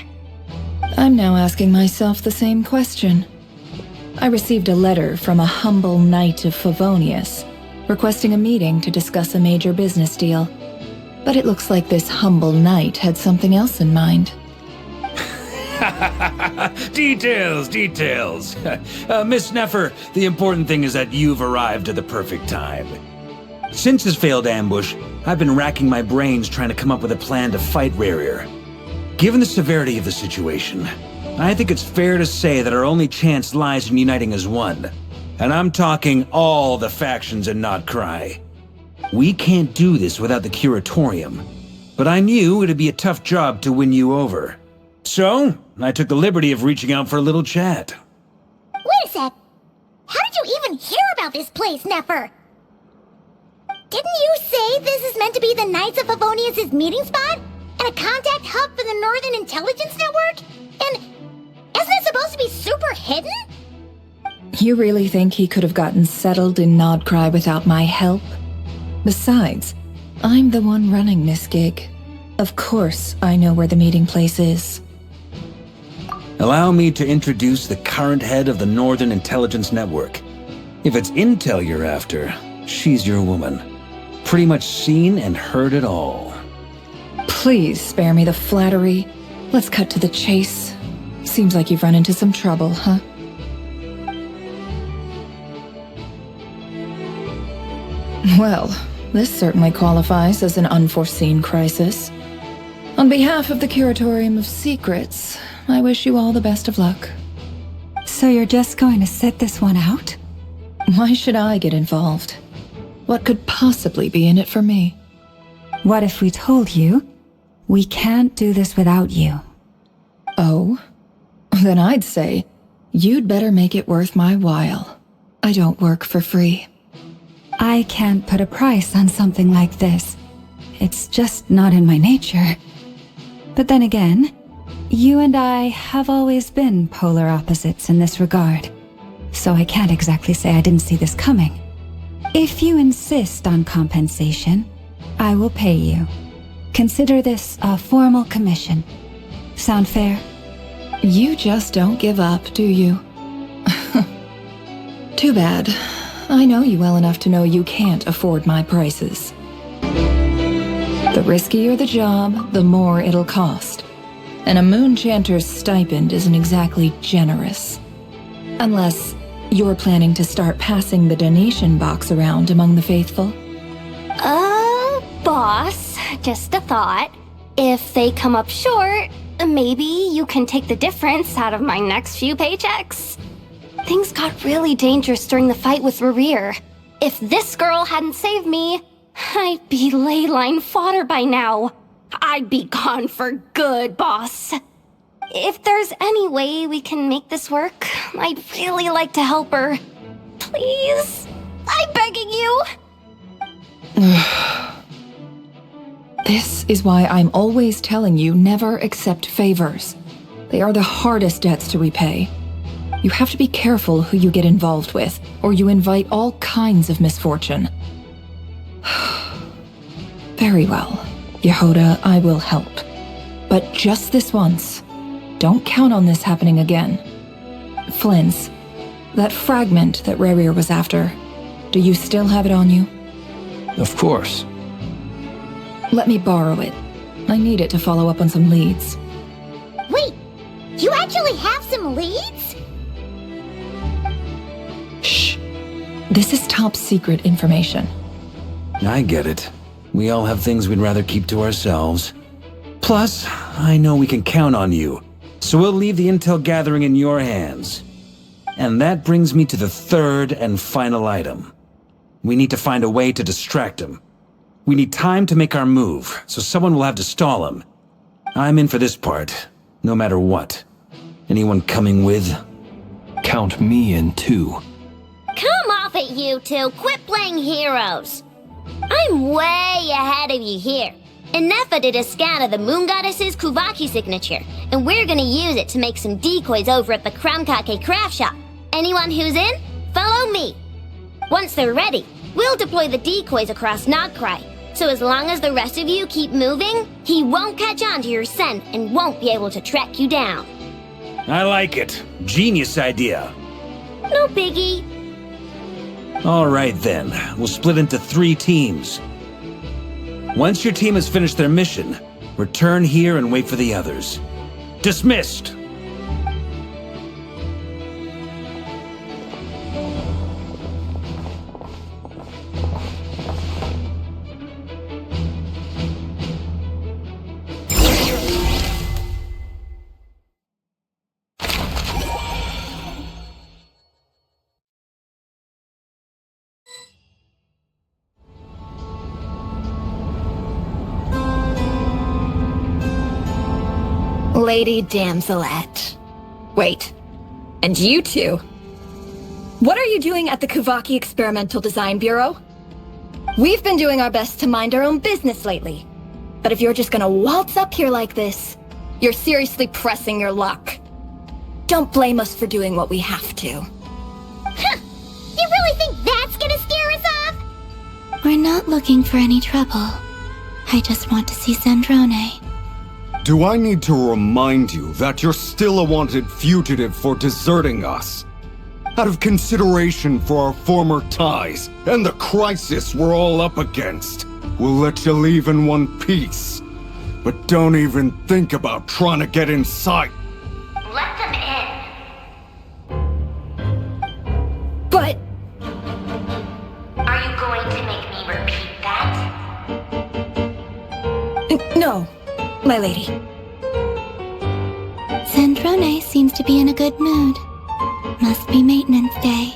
[SPEAKER 1] I'm now asking myself the same question. I received a letter from a humble knight of Favonius, requesting a meeting to discuss a major business deal. But it looks like this humble knight had something else in mind.
[SPEAKER 10] Details. Miss Neffer, the important thing is that you've arrived at the perfect time. Since his failed ambush, I've been racking my brains trying to come up with a plan to fight Rerir. Given the severity of the situation, I think it's fair to say that our only chance lies in uniting as one. And I'm talking all the factions in Nodcry. We can't do this without the Curatorium, but I knew it'd be a tough job to win you over. So, I took the liberty of reaching out for a little chat.
[SPEAKER 2] Wait a sec. How did you even hear about this place, Neffer? Didn't you say this is meant to be the Knights of Favonius' meeting spot? And a contact hub for the Northern Intelligence Network? And isn't it supposed to be super hidden?
[SPEAKER 1] You really think he could have gotten settled in Nodcry without my help? Besides, I'm the one running this gig. Of course I know where the meeting place is.
[SPEAKER 10] Allow me to introduce the current head of the Northern Intelligence Network. If it's intel you're after, she's your woman. Pretty much seen and heard it all.
[SPEAKER 1] Please spare me the flattery. Let's cut to the chase. Seems like you've run into some trouble, huh? Well, this certainly qualifies as an unforeseen crisis. On behalf of the Curatorium of Secrets, I wish you all the best of luck.
[SPEAKER 4] So you're just going to sit this one out?
[SPEAKER 1] Why should I get involved? What could possibly be in it for me?
[SPEAKER 4] What if we told you we can't do this without you?
[SPEAKER 1] Oh? Then I'd say you'd better make it worth my while. I don't work for free.
[SPEAKER 4] I can't put a price on something like this. It's just not in my nature. But then again, you and I have always been polar opposites in this regard. So I can't exactly say I didn't see this coming. If you insist on compensation, I will pay you. Consider this a formal commission. Sound fair?
[SPEAKER 1] You just don't give up, do you? Too bad. I know you well enough to know you can't afford my prices. The riskier the job, the more it'll cost. And a Moonchanter's stipend isn't exactly generous. Unless you're planning to start passing the donation box around among the faithful.
[SPEAKER 8] Boss, just a thought. If they come up short, maybe you can take the difference out of my next few paychecks. Things got really dangerous during the fight with Rerir. If this girl hadn't saved me, I'd be ley line fodder by now. I'd be gone for good, boss. If there's any way we can make this work, I'd really like to help her. Please? I'm begging you.
[SPEAKER 1] This is why I'm always telling you never accept favors. They are the hardest debts to repay. You have to be careful who you get involved with, or you invite all kinds of misfortune. Very well, Yehoda, I will help. But just this once. Don't count on this happening again. Flins, that fragment that Rerir was after, do you still have it on you?
[SPEAKER 5] Of course.
[SPEAKER 1] Let me borrow it. I need it to follow up on some leads.
[SPEAKER 2] Wait, you actually have some leads?
[SPEAKER 1] Shh. This is top secret information.
[SPEAKER 10] I get it. We all have things we'd rather keep to ourselves. Plus, I know we can count on you, so we'll leave the intel gathering in your hands. And that brings me to the third and final item. We need to find a way to distract him. We need time to make our move, so someone will have to stall him. I'm in for this part, no matter what. Anyone coming with?
[SPEAKER 5] Count me in too.
[SPEAKER 6] Come off it, you two. Quit playing heroes. I'm way ahead of you here. Nefa did a scan of the Moon Goddess's Kuvaki signature, and we're gonna use it to make some decoys over at the Kramkake craft shop. Anyone who's in, follow me. Once they're ready, we'll deploy the decoys across Nagcry. So as long as the rest of you keep moving, he won't catch on to your scent and won't be able to track you down.
[SPEAKER 10] I like it. Genius idea.
[SPEAKER 6] No biggie.
[SPEAKER 10] All right then, we'll split into 3 teams. Once your team has finished their mission, return here and wait for the others. Dismissed!
[SPEAKER 1] Lady Damselette. Wait, and you two? What are you doing at the Kuvaki Experimental Design Bureau? We've been doing our best to mind our own business lately. But if you're just gonna waltz up here like this, you're seriously pressing your luck. Don't blame us for doing what we have to.
[SPEAKER 2] Huh! You really think that's gonna scare us off?
[SPEAKER 11] We're not looking for any trouble. I just want to see Zandrone.
[SPEAKER 9] Do I need to remind you that you're still a wanted fugitive for deserting us? Out of consideration for our former ties and the crisis we're all up against, we'll let you leave in one piece. But don't even think about trying to get inside.
[SPEAKER 6] Let them in.
[SPEAKER 1] But...
[SPEAKER 6] Are you going to make me repeat that?
[SPEAKER 1] No, my lady.
[SPEAKER 11] Zandrone seems to be in a good mood. Must be maintenance day.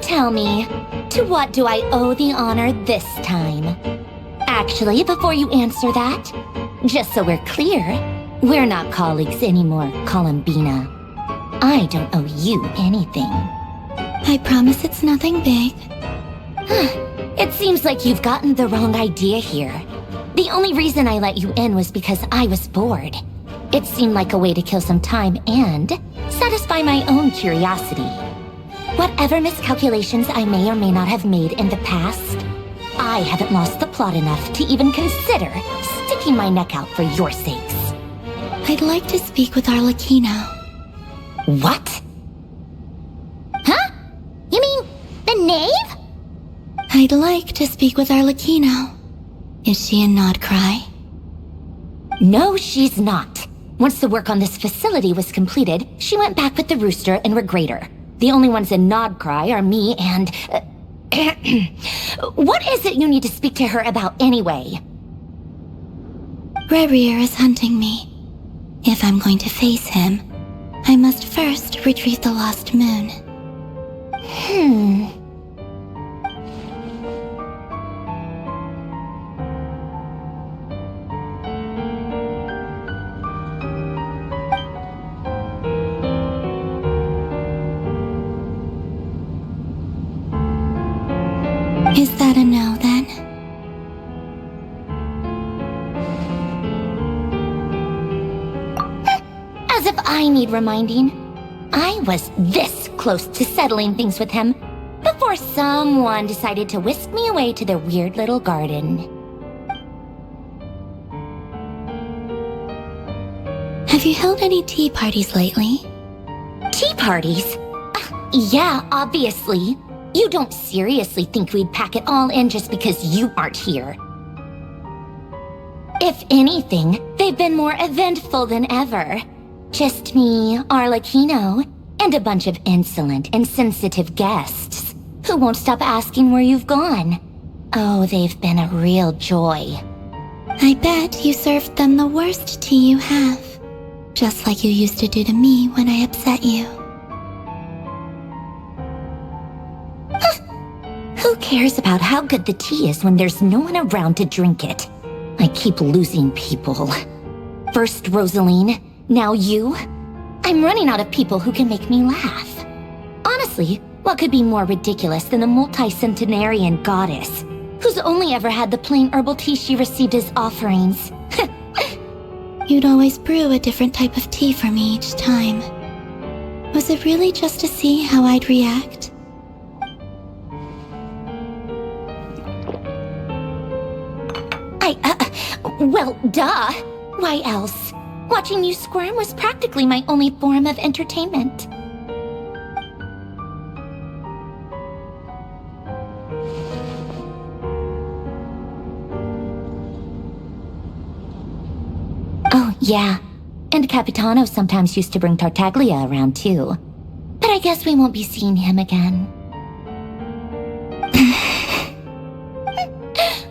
[SPEAKER 8] Tell me, to what do I owe the honor this time? Actually, before you answer that, just so we're clear, we're not colleagues anymore, Columbina. I don't owe you anything.
[SPEAKER 11] I promise it's nothing big.
[SPEAKER 8] It seems like you've gotten the wrong idea here. The only reason I let you in was because I was bored. It seemed like a way to kill some time and satisfy my own curiosity. Whatever miscalculations I may or may not have made in the past, I haven't lost the plot enough to even consider sticking my neck out for your sakes.
[SPEAKER 11] I'd like to speak with Arlecchino.
[SPEAKER 8] What?
[SPEAKER 2] Huh? You mean the knave?
[SPEAKER 11] I'd like to speak with Arlecchino. Is she in Nodcry?
[SPEAKER 8] No, she's not. Once the work on this facility was completed, she went back with the Rooster and Regrator. The only ones in Nodcry are me and... What is it you need to speak to her about anyway?
[SPEAKER 11] Rerir is hunting me. If I'm going to face him, I must first retrieve the lost moon. Is that a no, then?
[SPEAKER 8] As if I need reminding. I was this close to settling things with him before someone decided to whisk me away to their weird little garden.
[SPEAKER 11] Have you held any tea parties lately?
[SPEAKER 8] Tea parties? Yeah, obviously. You don't seriously think we'd pack it all in just because you aren't here. If anything, they've been more eventful than ever. Just me, Arlecchino, and a bunch of insolent and sensitive guests who won't stop asking where you've gone. Oh, they've been a real joy.
[SPEAKER 11] I bet you served them the worst tea you have. Just like you used to do to me when I upset you.
[SPEAKER 8] Who
[SPEAKER 2] cares about how good the tea is when there's no one around to drink it? I keep losing people. First Rosaline, now you. I'm running out of people who can make me laugh. Honestly, what could be more ridiculous than the multi-centenarian goddess, who's only ever had the plain herbal tea she received as offerings?
[SPEAKER 11] You'd always brew a different type of tea for me each time. Was it really just to see how I'd react?
[SPEAKER 2] Well, duh. Why else? Watching you squirm was practically my only form of entertainment. Oh, yeah. And Capitano sometimes used to bring Tartaglia around, too. But I guess we won't be seeing him again.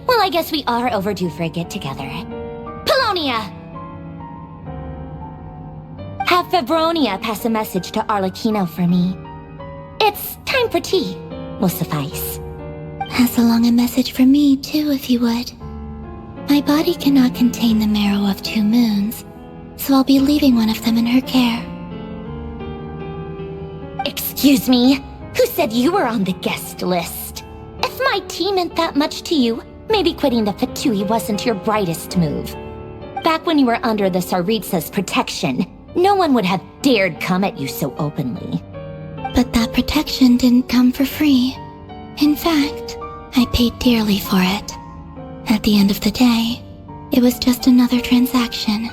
[SPEAKER 2] Well, I guess we are overdue for a get-together. Polonia! Have Febronia pass a message to Arlecchino for me. It's time for tea. Will suffice.
[SPEAKER 11] Pass along a message for me, too, if you would. My body cannot contain the marrow of 2 moons, so I'll be leaving one of them in her care.
[SPEAKER 2] Excuse me? Who said you were on the guest list? If my tea meant that much to you, maybe quitting the Fatui wasn't your brightest move. Back when you were under the Tsaritsa's protection, no one would have dared come at you so openly.
[SPEAKER 11] But that protection didn't come for free. In fact, I paid dearly for it. At the end of the day, it was just another transaction.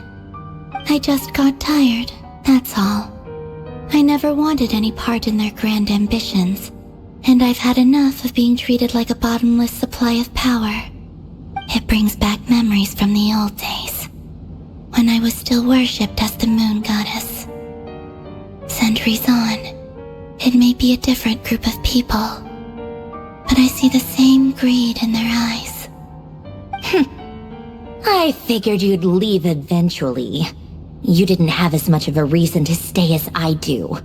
[SPEAKER 11] I just got tired, that's all. I never wanted any part in their grand ambitions, and I've had enough of being treated like a bottomless supply of power. It brings back memories from the old days, when I was still worshipped as the moon goddess. Centuries on, it may be a different group of people, but I see the same greed in their eyes.
[SPEAKER 2] I figured you'd leave eventually. You didn't have as much of a reason to stay as I do.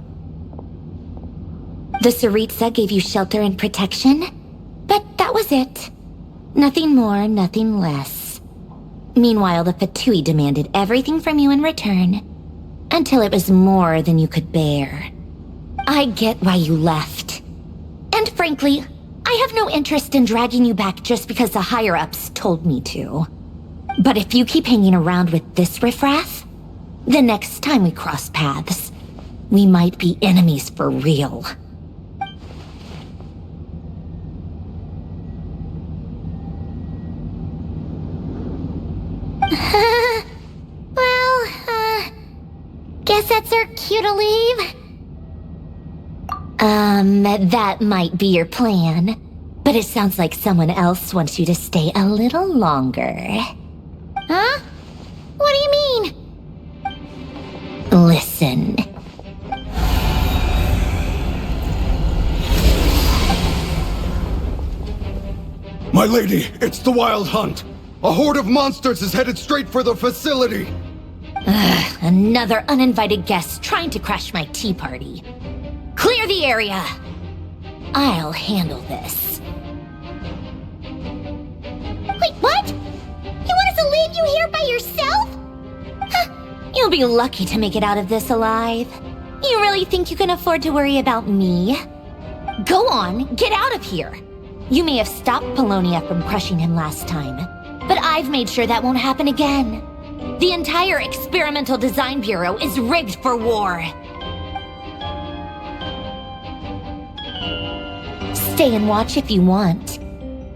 [SPEAKER 2] The Tsaritsa gave you shelter and protection, but that was it. Nothing more, nothing less. Meanwhile, the Fatui demanded everything from you in return, until it was more than you could bear. I get why you left. And frankly, I have no interest in dragging you back just because the higher-ups told me to. But if you keep hanging around with this riffraff, the next time we cross paths, we might be enemies for real. Guess that's our cue to leave? That might be your plan, but it sounds like someone else wants you to stay a little longer. Huh? What do you mean? Listen.
[SPEAKER 9] My lady, it's the Wild Hunt. A horde of monsters is headed straight for the facility.
[SPEAKER 2] Another uninvited guest trying to crash my tea party. Clear the area! I'll handle this. Wait, what? You want us to leave you here by yourself? Huh, you'll be lucky to make it out of this alive. You really think you can afford to worry about me? Go on, get out of here. You may have stopped Polonia from crushing him last time, but I've made sure that won't happen again. The entire Experimental Design Bureau is rigged for war. Stay and watch if you want,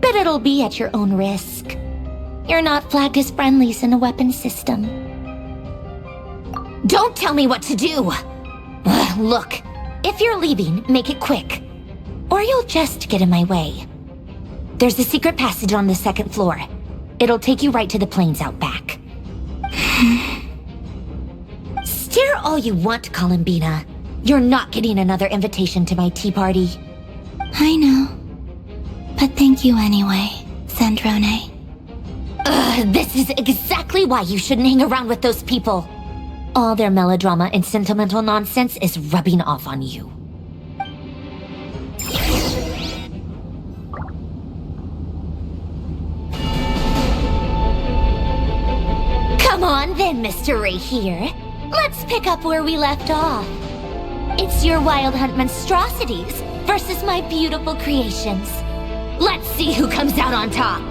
[SPEAKER 2] but it'll be at your own risk. You're not flagged as friendlies in the weapons system. Don't tell me what to do! Look, if you're leaving, make it quick, or you'll just get in my way. There's a secret passage on the 2nd floor. It'll take you right to the plains out back. Stare all you want, Columbina. You're not getting another invitation to my tea party.
[SPEAKER 11] I know. But thank you anyway, Sandrone.
[SPEAKER 2] This is exactly why you shouldn't hang around with those people. All their melodrama and sentimental nonsense is rubbing off on you.
[SPEAKER 12] Come on then, Mr. Rerir. Let's pick up where we left off. It's your Wild Hunt monstrosities versus my beautiful creations. Let's see who comes out on top.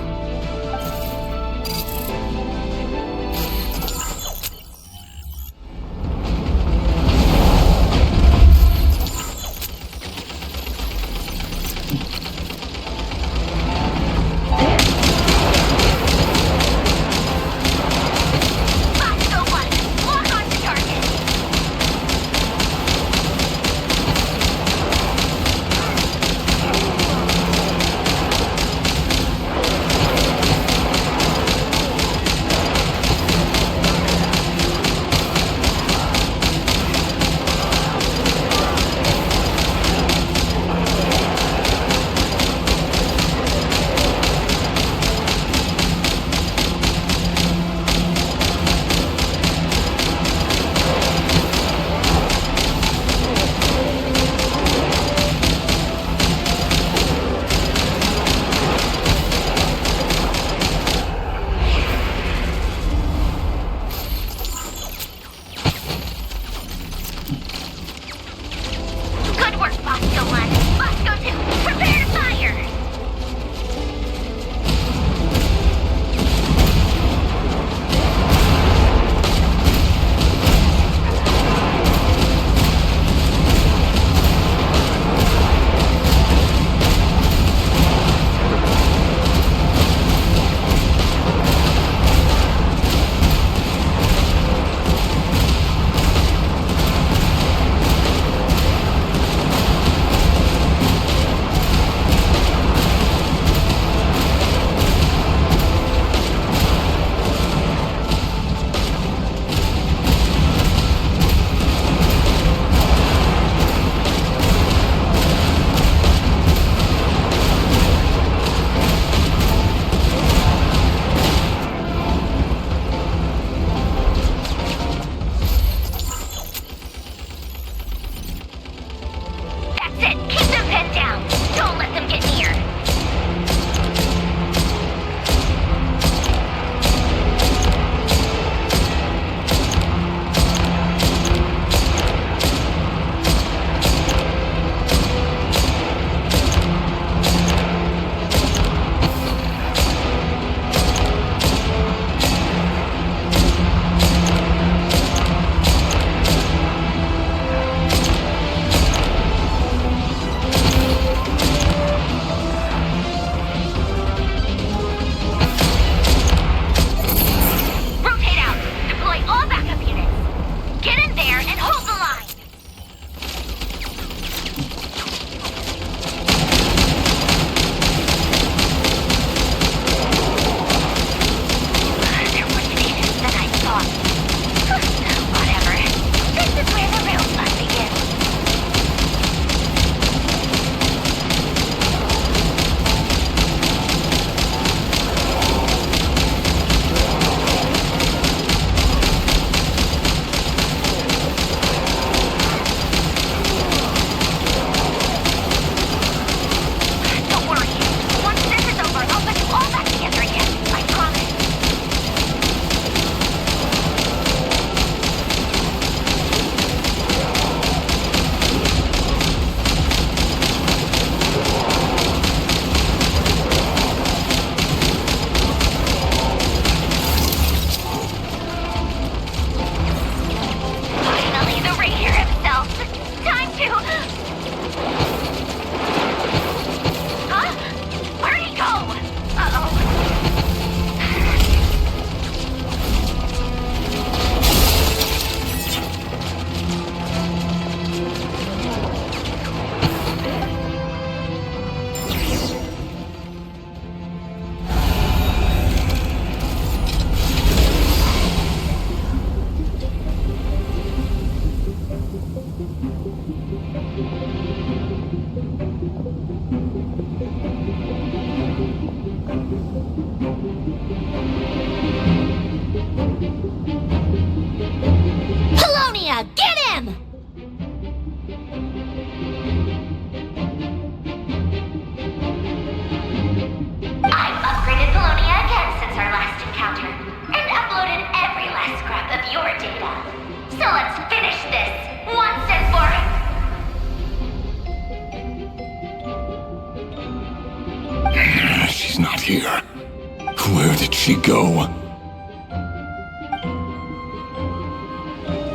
[SPEAKER 9] did she go?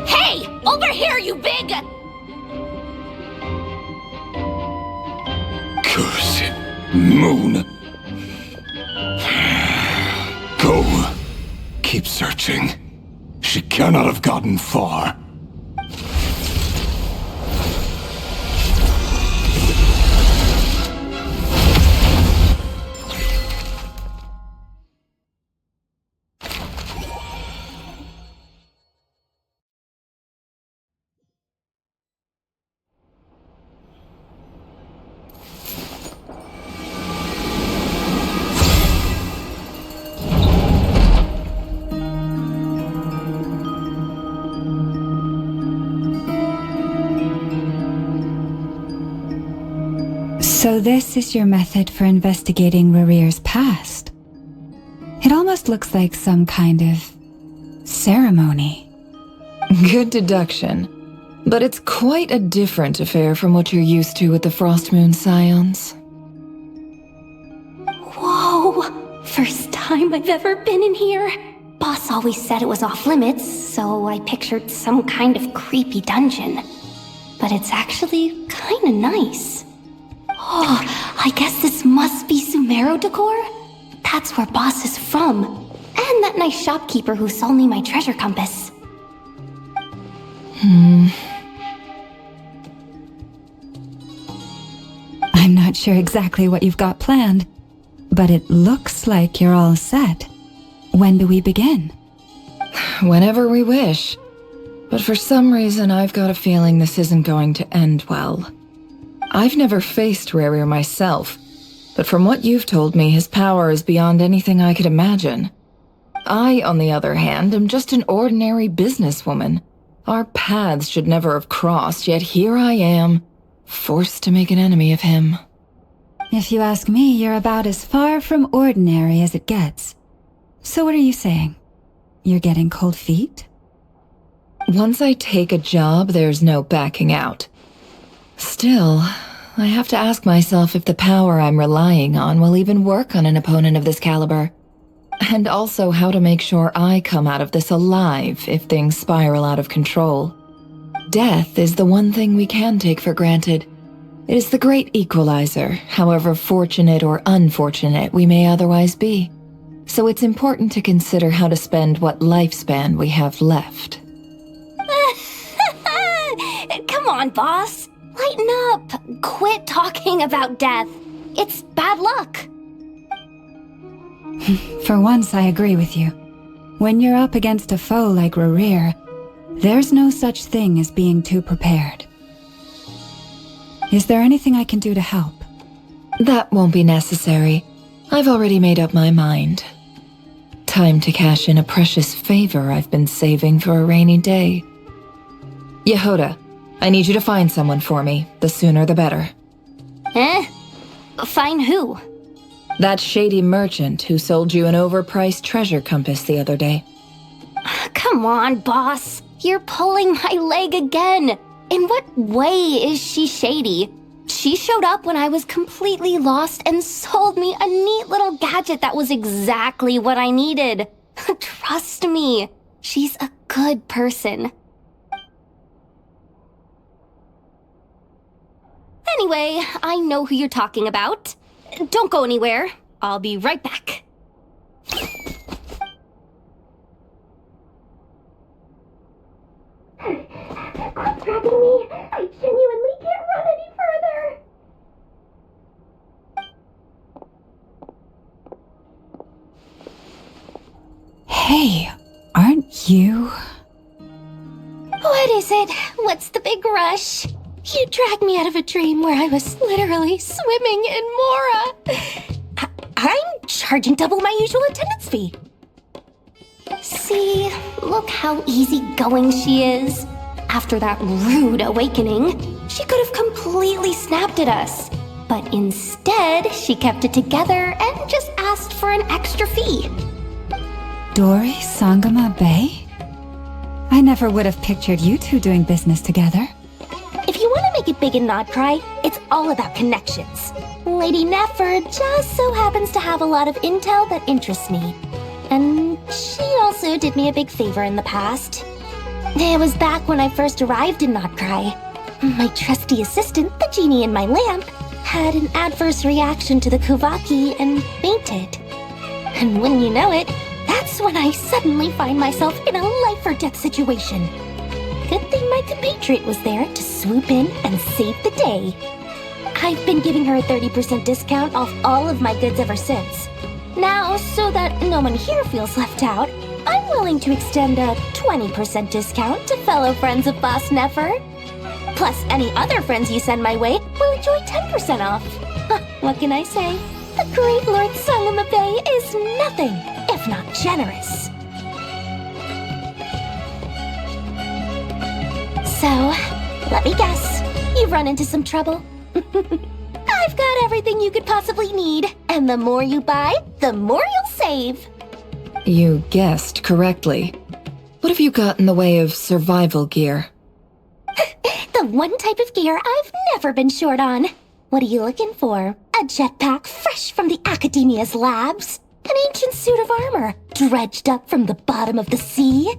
[SPEAKER 12] Hey! Over here, you big...
[SPEAKER 9] Cursed moon. Go. Keep searching. She cannot have gotten far.
[SPEAKER 4] So this is your method for investigating Rerir's past. It almost looks like some kind of ceremony.
[SPEAKER 1] Good deduction. But it's quite a different affair from what you're used to with the Frost Moon Scions.
[SPEAKER 8] Whoa! First time I've ever been in here. Boss always said it was off limits, so I pictured some kind of creepy dungeon. But it's actually kinda nice. Oh, I guess this must be Sumero decor? That's where Boss is from. And that nice shopkeeper who sold me my treasure compass.
[SPEAKER 4] I'm not sure exactly what you've got planned, but it looks like you're all set. When do we begin?
[SPEAKER 1] Whenever we wish. But for some reason, I've got a feeling this isn't going to end well. I've never faced Rerir myself, but from what you've told me, his power is beyond anything I could imagine. I, on the other hand, am just an ordinary businesswoman. Our paths should never have crossed, yet here I am, forced to make an enemy of him.
[SPEAKER 4] If you ask me, you're about as far from ordinary as it gets. So what are you saying? You're getting cold feet?
[SPEAKER 1] Once I take a job, there's no backing out. Still, I have to ask myself if the power I'm relying on will even work on an opponent of this caliber. And also how to make sure I come out of this alive if things spiral out of control. Death is the one thing we can take for granted. It is the great equalizer, however fortunate or unfortunate we may otherwise be. So it's important to consider how to spend what lifespan we have left.
[SPEAKER 8] Come on, boss. Lighten up. Quit talking about death. It's bad luck.
[SPEAKER 4] For once, I agree with you. When you're up against a foe like Rerir, there's no such thing as being too prepared. Is there anything I can do to help?
[SPEAKER 1] That won't be necessary. I've already made up my mind. Time to cash in a precious favor I've been saving for a rainy day. Yehoda, I need you to find someone for me. The sooner the better.
[SPEAKER 8] Find who?
[SPEAKER 1] That shady merchant who sold you an overpriced treasure compass the other day.
[SPEAKER 8] Come on, boss. You're pulling my leg again. In what way is she shady? She showed up when I was completely lost and sold me a neat little gadget that was exactly what I needed. Trust me, she's a good person. Anyway, I know who you're talking about. Don't go anywhere. I'll be right back. Quit dragging me. I genuinely can't run any further.
[SPEAKER 4] Hey, aren't you?
[SPEAKER 8] What is it? What's the big rush? You dragged me out of a dream where I was literally swimming in Mora. I'm charging double my usual attendance fee. See, look how easygoing she is. After that rude awakening, she could have completely snapped at us. But instead, she kept it together and just asked for an extra fee.
[SPEAKER 4] Dori Sangama Bay? I never would have pictured you two doing business together.
[SPEAKER 8] If you want to make it big and not cry, it's all about connections. Lady Nefer just so happens to have a lot of intel that interests me. And she also did me a big favor in the past. It was back when I first arrived in Notcry. My trusty assistant, the genie in my lamp, had an adverse reaction to the Kuvaki and fainted. And wouldn't you know it, that's when I suddenly find myself in a life-or-death situation. Good thing my compatriot was there to swoop in and save the day. I've been giving her a 30% discount off all of my goods ever since. Now, so that no one here feels left out, I'm willing to extend a 20% discount to fellow friends of Boss Nefer. Plus, any other friends you send my way will enjoy 10% off. What can I say? The great Lord Sangamabe is nothing if not generous. So, let me guess. You've run into some trouble? I've got everything you could possibly need. And the more you buy, the more you'll save.
[SPEAKER 1] You guessed correctly. What have you got in the way of survival gear?
[SPEAKER 8] The one type of gear I've never been short on. What are you looking for? A jetpack fresh from the Academia's labs? An ancient suit of armor dredged up from the bottom of the sea?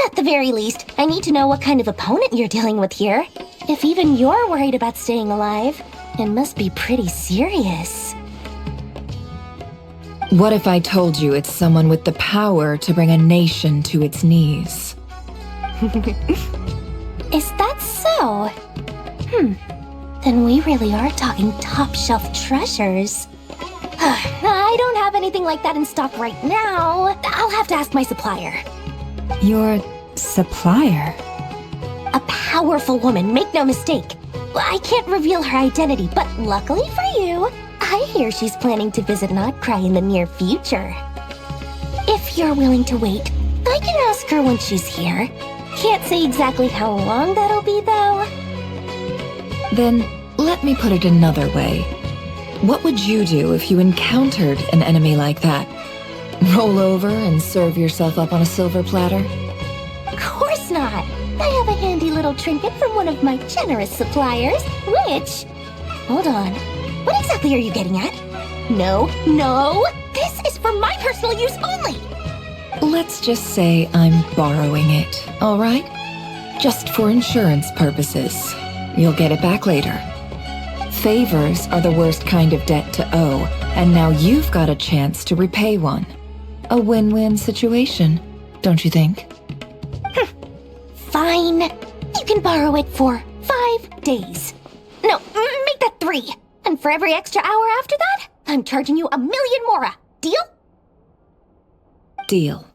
[SPEAKER 8] At the very least, I need to know what kind of opponent you're dealing with here. If even you're worried about staying alive, it must be pretty serious.
[SPEAKER 1] What if I told you it's someone with the power to bring a nation to its knees?
[SPEAKER 8] Is that so? Then we really are talking top-shelf treasures. I don't have anything like that in stock right now. I'll have to ask my supplier.
[SPEAKER 4] Your supplier?
[SPEAKER 8] A powerful woman, make no mistake. I can't reveal her identity, but luckily for you, I hear she's planning to visit Notcry in the near future. If you're willing to wait, I can ask her when she's here. Can't say exactly how long that'll be, though.
[SPEAKER 1] Then, let me put it another way. What would you do if you encountered an enemy like that? Roll over and serve yourself up on a silver platter?
[SPEAKER 8] Of course not. I have a handy little trinket from one of my generous suppliers, which... Hold on. What exactly are you getting at? No. This is for my personal use only.
[SPEAKER 1] Let's just say I'm borrowing it, all right? Just for insurance purposes. You'll get it back later. Favors are the worst kind of debt to owe, and now you've got a chance to repay one. A win-win situation, don't you think?
[SPEAKER 8] Fine. You can borrow it for 5 days. No, make that 3. And for every extra hour after that, I'm charging you 1,000,000 mora. Deal?
[SPEAKER 1] Deal.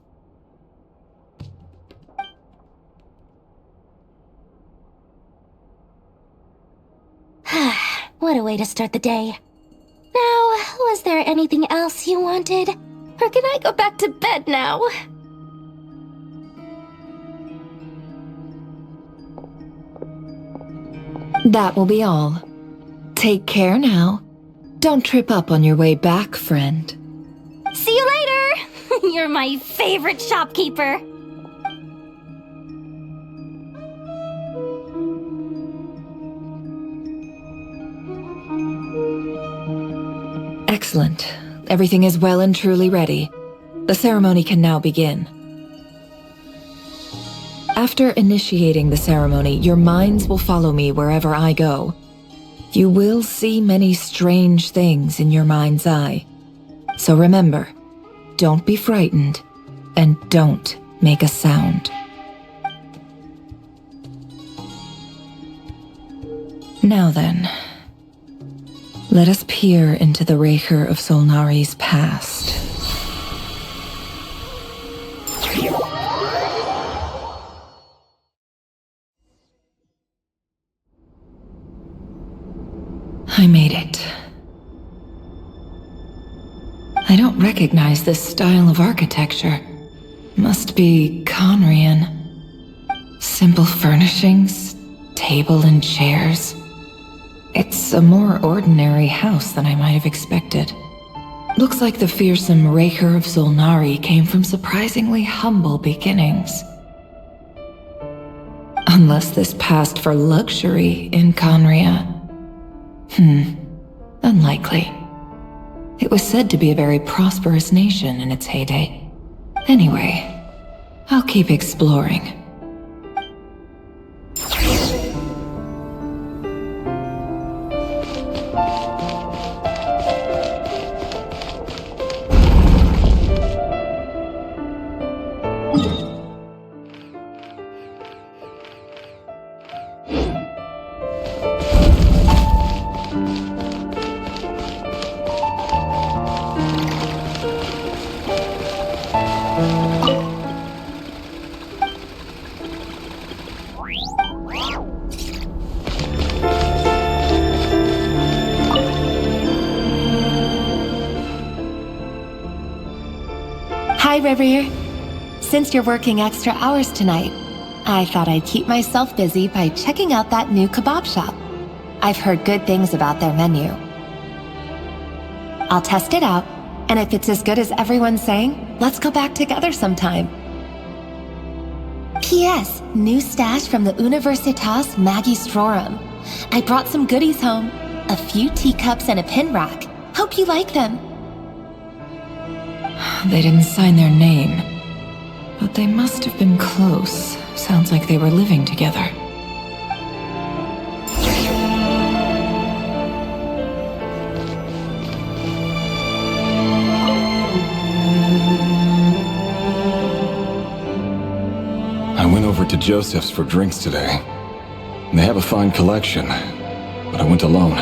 [SPEAKER 8] What a way to start the day. Now, was there anything else you wanted? Or can I go back to bed now?
[SPEAKER 1] That will be all. Take care now. Don't trip up on your way back, friend.
[SPEAKER 8] See you later! You're my favorite shopkeeper.
[SPEAKER 1] Excellent. Everything is well and truly ready. The ceremony can now begin. After initiating the ceremony, your minds will follow me wherever I go. You will see many strange things in your mind's eye. So remember, don't be frightened, and don't make a sound. Now then, let us peer into the Rerir of Solnari's past. I made it. I don't recognize this style of architecture. Must be Conrian. Simple furnishings, table and chairs. It's a more ordinary house than I might have expected. Looks like the fearsome Rerir of Solnari came from surprisingly humble beginnings. Unless this passed for luxury in Conria. Unlikely. It was said to be a very prosperous nation in its heyday. Anyway, I'll keep exploring.
[SPEAKER 12] Hi, Rerir. Since you're working extra hours tonight, I thought I'd keep myself busy by checking out that new kebab shop. I've heard good things about their menu. I'll test it out, and if it's as good as everyone's saying, let's go back together sometime. P.S. New stash from the Universitas Magistrorum. I brought some goodies home. A few teacups and a pin rack. Hope you like them.
[SPEAKER 1] They didn't sign their name, but they must have been close. Sounds like they were living together.
[SPEAKER 13] I went over to Joseph's for drinks today. They have a fine collection, but I went alone.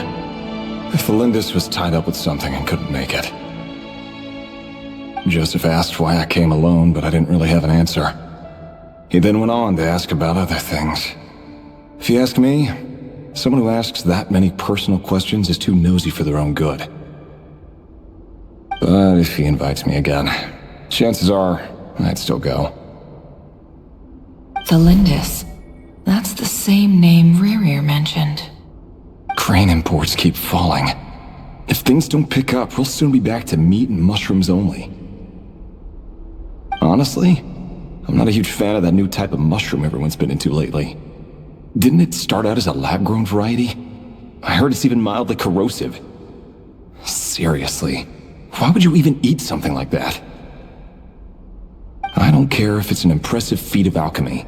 [SPEAKER 13] Felindis was tied up with something and couldn't make it. Joseph asked why I came alone, but I didn't really have an answer. He then went on to ask about other things. If you ask me, someone who asks that many personal questions is too nosy for their own good. But if he invites me again, chances are I'd still go.
[SPEAKER 1] Felindis. That's the same name Rerir mentioned.
[SPEAKER 13] Crane imports keep falling. If things don't pick up, we'll soon be back to meat and mushrooms only. Honestly, I'm not a huge fan of that new type of mushroom everyone's been into lately. Didn't it start out as a lab-grown variety? I heard it's even mildly corrosive. Seriously, why would you even eat something like that? I don't care if it's an impressive feat of alchemy.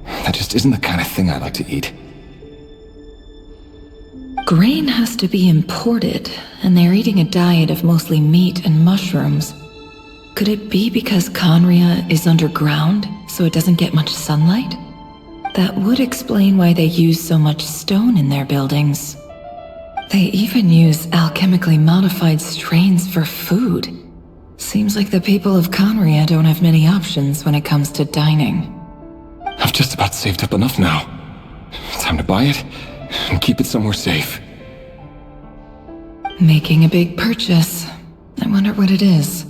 [SPEAKER 13] That just isn't the kind of thing I like to eat.
[SPEAKER 1] Grain has to be imported, and they're eating a diet of mostly meat and mushrooms. Could it be because Conria is underground, so it doesn't get much sunlight? That would explain why they use so much stone in their buildings. They even use alchemically modified strains for food. Seems like the people of Conria don't have many options when it comes to dining.
[SPEAKER 13] I've just about saved up enough now. Time to buy it and keep it somewhere safe.
[SPEAKER 1] Making a big purchase. I wonder what it is.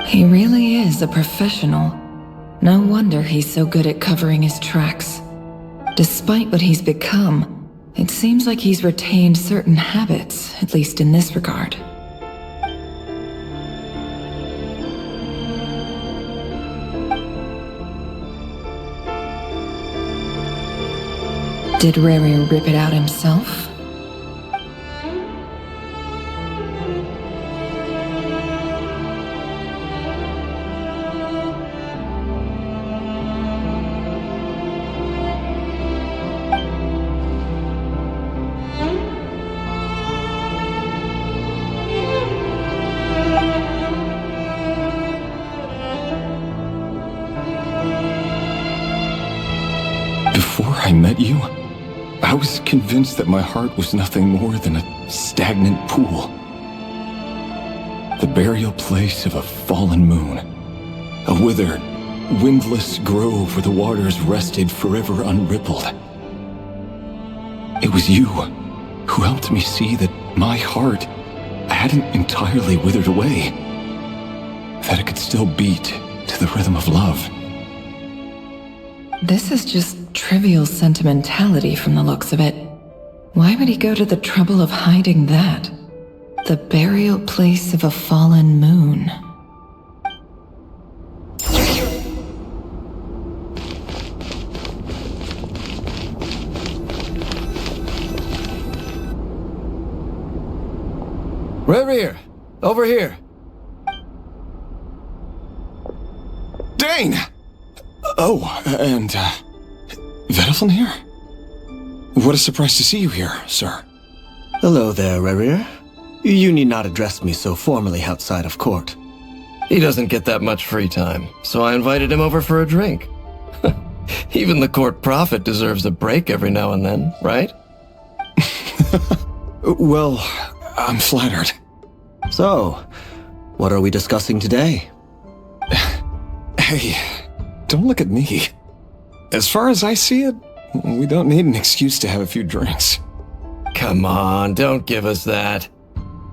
[SPEAKER 1] He really is a professional. No wonder he's so good at covering his tracks. Despite what he's become, it seems like he's retained certain habits, at least in this regard. Did Rerir rip it out himself?
[SPEAKER 13] Before I met you, I was convinced that my heart was nothing more than a stagnant pool. The burial place of a fallen moon. A withered, windless grove where the waters rested forever unrippled. It was you who helped me see that my heart hadn't entirely withered away. That it could still beat to the rhythm of love.
[SPEAKER 1] This is just trivial sentimentality from the looks of it. Why would he go to the trouble of hiding that? The burial place of a fallen moon.
[SPEAKER 5] Rerir! Over here!
[SPEAKER 13] Dane! Oh, and, Vediflin here? What a surprise to see you here, sir.
[SPEAKER 5] Hello there, Rerir. You need not address me so formally outside of court. He doesn't get that much free time, so I invited him over for a drink. Even the court prophet deserves a break every now and then, right?
[SPEAKER 13] Well, I'm flattered.
[SPEAKER 5] So, what are we discussing today?
[SPEAKER 13] Hey, don't look at me. As far as I see it, we don't need an excuse to have a few drinks.
[SPEAKER 5] Come on, don't give us that.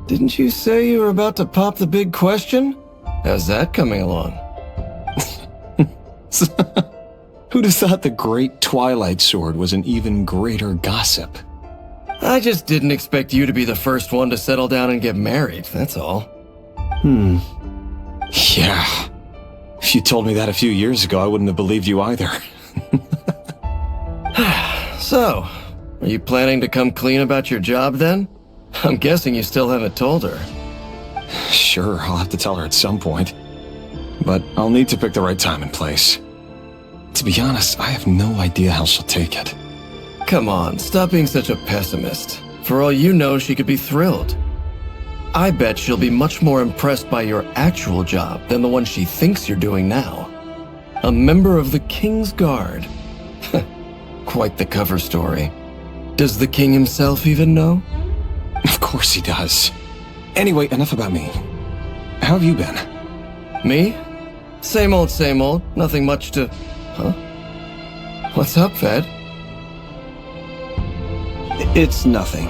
[SPEAKER 5] Didn't you say you were about to pop the big question? How's that coming along?
[SPEAKER 13] Who'd have thought the great Twilight Sword was an even greater gossip?
[SPEAKER 5] I just didn't expect you to be the first one to settle down and get married, that's all.
[SPEAKER 13] Yeah. If you told me that a few years ago, I wouldn't have believed you either.
[SPEAKER 5] So, are you planning to come clean about your job then? I'm guessing you still haven't told her.
[SPEAKER 13] Sure, I'll have to tell her at some point. But I'll need to pick the right time and place. To be honest, I have no idea how she'll take it.
[SPEAKER 5] Come on, stop being such a pessimist. For all you know, she could be thrilled. I bet she'll be much more impressed by your actual job than the one she thinks you're doing now. A member of the King's Guard. Quite the cover story. Does the king himself even know?
[SPEAKER 13] Of course he does. Anyway, enough about me. How have you been?
[SPEAKER 5] Me? Same old, same old. Nothing much to... Huh? What's up, Ved? It's nothing.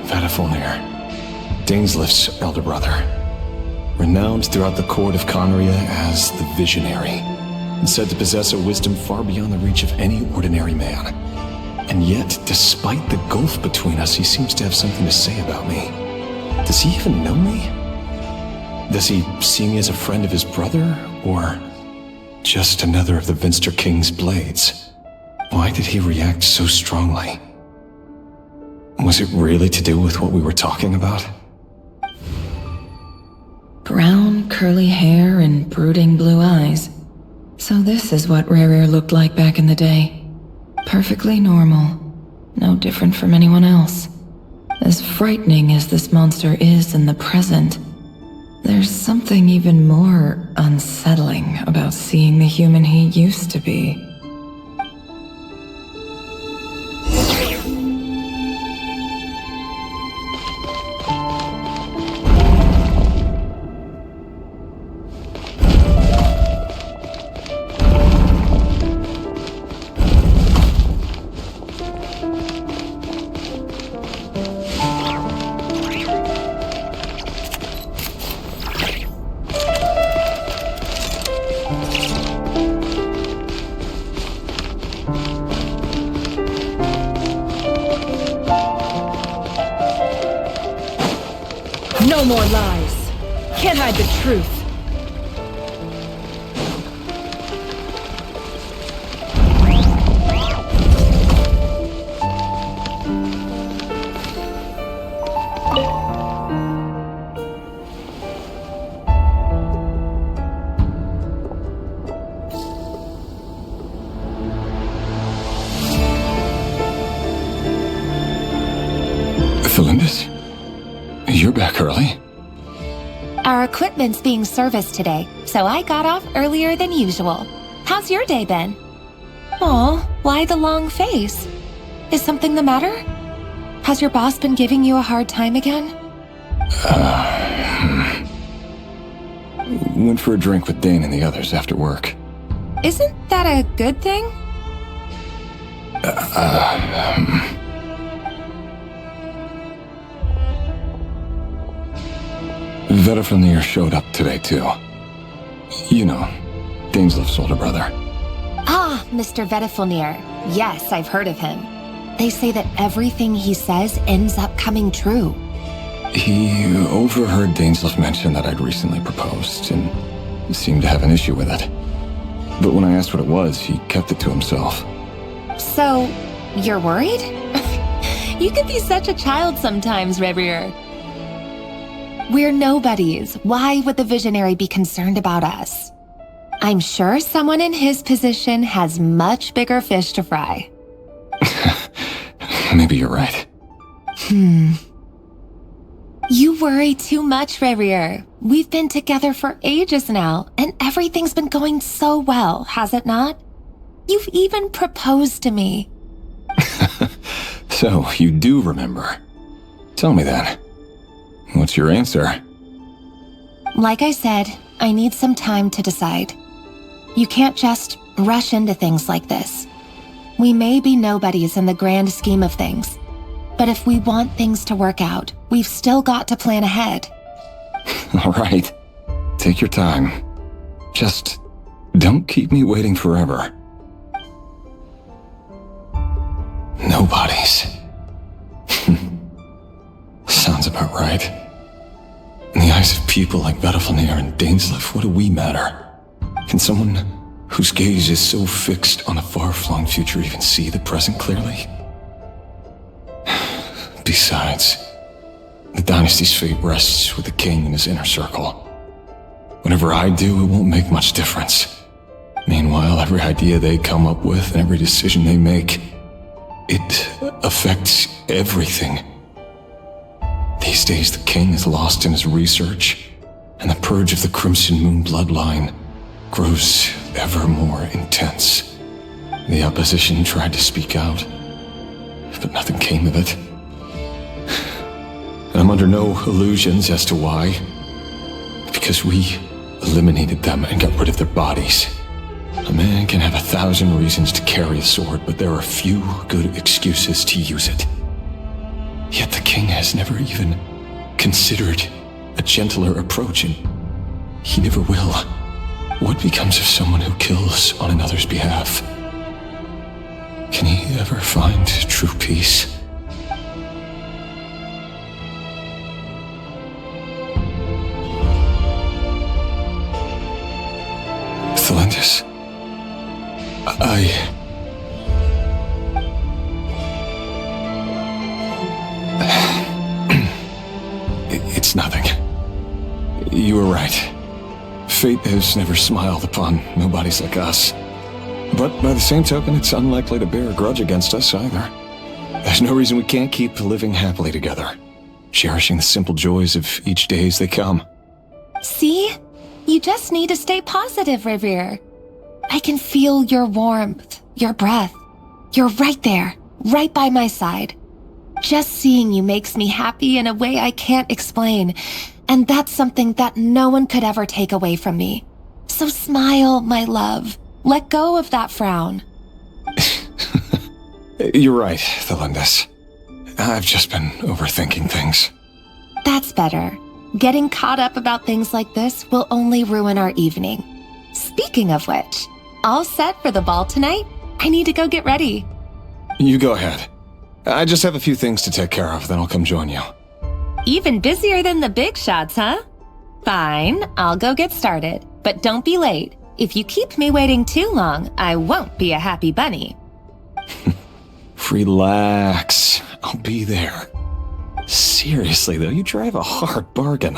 [SPEAKER 13] Vediflin, Daneslif's elder brother. Renowned throughout the court of Conria as the Visionary, and said to possess a wisdom far beyond the reach of any ordinary man. And yet, despite the gulf between us, he seems to have something to say about me. Does he even know me? Does he see me as a friend of his brother, or just another of the Vinster King's blades? Why did he react so strongly? Was it really to do with what we were talking about?
[SPEAKER 1] Brown, curly hair and brooding blue eyes. So this is what Rerir looked like back in the day. Perfectly normal. No different from anyone else. As frightening as this monster is in the present, there's something even more unsettling about seeing the human he used to be. No more lies. Can't hide the truth.
[SPEAKER 13] Felindis? You're back early?
[SPEAKER 12] Our equipment's being serviced today, so I got off earlier than usual. How's your day been? Aw, why the long face? Is something the matter? Has your boss been giving you a hard time again?
[SPEAKER 13] Went for a drink with Dane and the others after work.
[SPEAKER 12] Isn't that a good thing?
[SPEAKER 13] Vediflin showed up today, too. You know, Daneslif's older brother.
[SPEAKER 12] Ah, Mr. Vediflin. Yes, I've heard of him.
[SPEAKER 14] They say that everything he says ends up coming true.
[SPEAKER 13] He overheard Dainsleif mention that I'd recently proposed, and seemed to have an issue with it. But when I asked what it was, he kept it to himself.
[SPEAKER 14] So, you're worried? You can be such a child sometimes, Rerir. We're nobodies. Why would the visionary be concerned about us? I'm sure someone in his position has much bigger fish to fry.
[SPEAKER 13] Maybe you're right.
[SPEAKER 14] You worry too much, Rerir. We've been together for ages now, and everything's been going so well, has it not? You've even proposed to me.
[SPEAKER 13] So, you do remember. Tell me then. What's your answer?
[SPEAKER 14] Like I said, I need some time to decide. You can't just rush into things like this. We may be nobodies in the grand scheme of things, but if we want things to work out, we've still got to plan ahead.
[SPEAKER 13] All right. Take your time. Just don't keep me waiting forever. Nobodies. Sounds about right. In the eyes of people like Battlefenir and Dainsleif, what do we matter? Can someone whose gaze is so fixed on a far-flung future even see the present clearly? Besides, the dynasty's fate rests with the king and his inner circle. Whatever I do, it won't make much difference. Meanwhile, every idea they come up with and every decision they make, it affects everything. These days, the king is lost in his research, and the purge of the Crimson Moon bloodline grows ever more intense. The opposition tried to speak out, but nothing came of it. And I'm under no illusions as to why. Because we eliminated them and got rid of their bodies. A man can have 1,000 reasons to carry a sword, but there are few good excuses to use it. Yet the king has never even considered a gentler approach, and he never will. What becomes of someone who kills on another's behalf? Can he ever find true peace? Thalendis, It's nothing. You were right. Fate has never smiled upon nobodies like us. But by the same token, it's unlikely to bear a grudge against us either. There's no reason we can't keep living happily together, cherishing the simple joys of each day as they come.
[SPEAKER 14] See? You just need to stay positive, Rerir. I can feel your warmth, your breath. You're right there, right by my side. Just seeing you makes me happy in a way I can't explain, and that's something that no one could ever take away from me. So smile, my love. Let go of that frown.
[SPEAKER 13] You're right, Thalendis. I've just been overthinking things.
[SPEAKER 14] That's better. Getting caught up about things like this will only ruin our evening. Speaking of which, all set for the ball tonight? I need to go get ready.
[SPEAKER 13] You go ahead. I just have a few things to take care of, then I'll come join you.
[SPEAKER 14] Even busier than the big shots, huh? Fine, I'll go get started. But don't be late. If you keep me waiting too long, I won't be a happy bunny.
[SPEAKER 13] Relax. I'll be there. Seriously, though, you drive a hard bargain.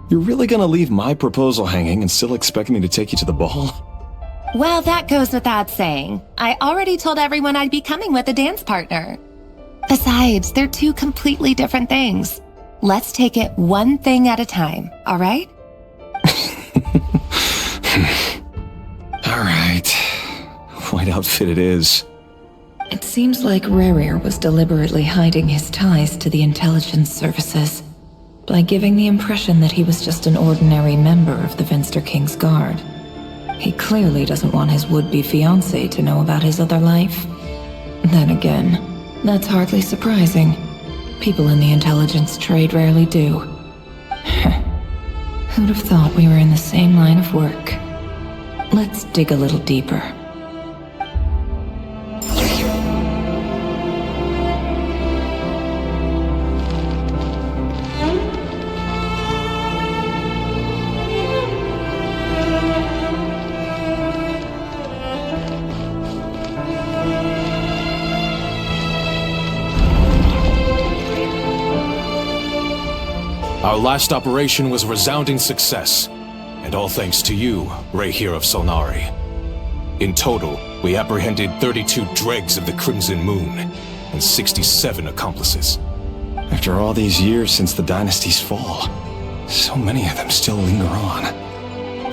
[SPEAKER 13] You're really gonna leave my proposal hanging and still expect me to take you to the ball?
[SPEAKER 14] Well, that goes without saying. I already told everyone I'd be coming with a dance partner. Besides, they're two completely different things. Let's take it one thing at a time, all right?
[SPEAKER 13] All right. White outfit it is.
[SPEAKER 1] It seems like Rerir was deliberately hiding his ties to the intelligence services by giving the impression that he was just an ordinary member of the Venster King's Guard. He clearly doesn't want his would-be fiancée to know about his other life. Then again, that's hardly surprising. People in the intelligence trade rarely do. Who'd have thought we were in the same line of work? Let's dig a little deeper.
[SPEAKER 3] Our last operation was a resounding success, and all thanks to you, Rerir of Solnari. In total, we apprehended 32 dregs of the Crimson Moon, and 67 accomplices.
[SPEAKER 13] After all these years since the dynasty's fall, so many of them still linger on.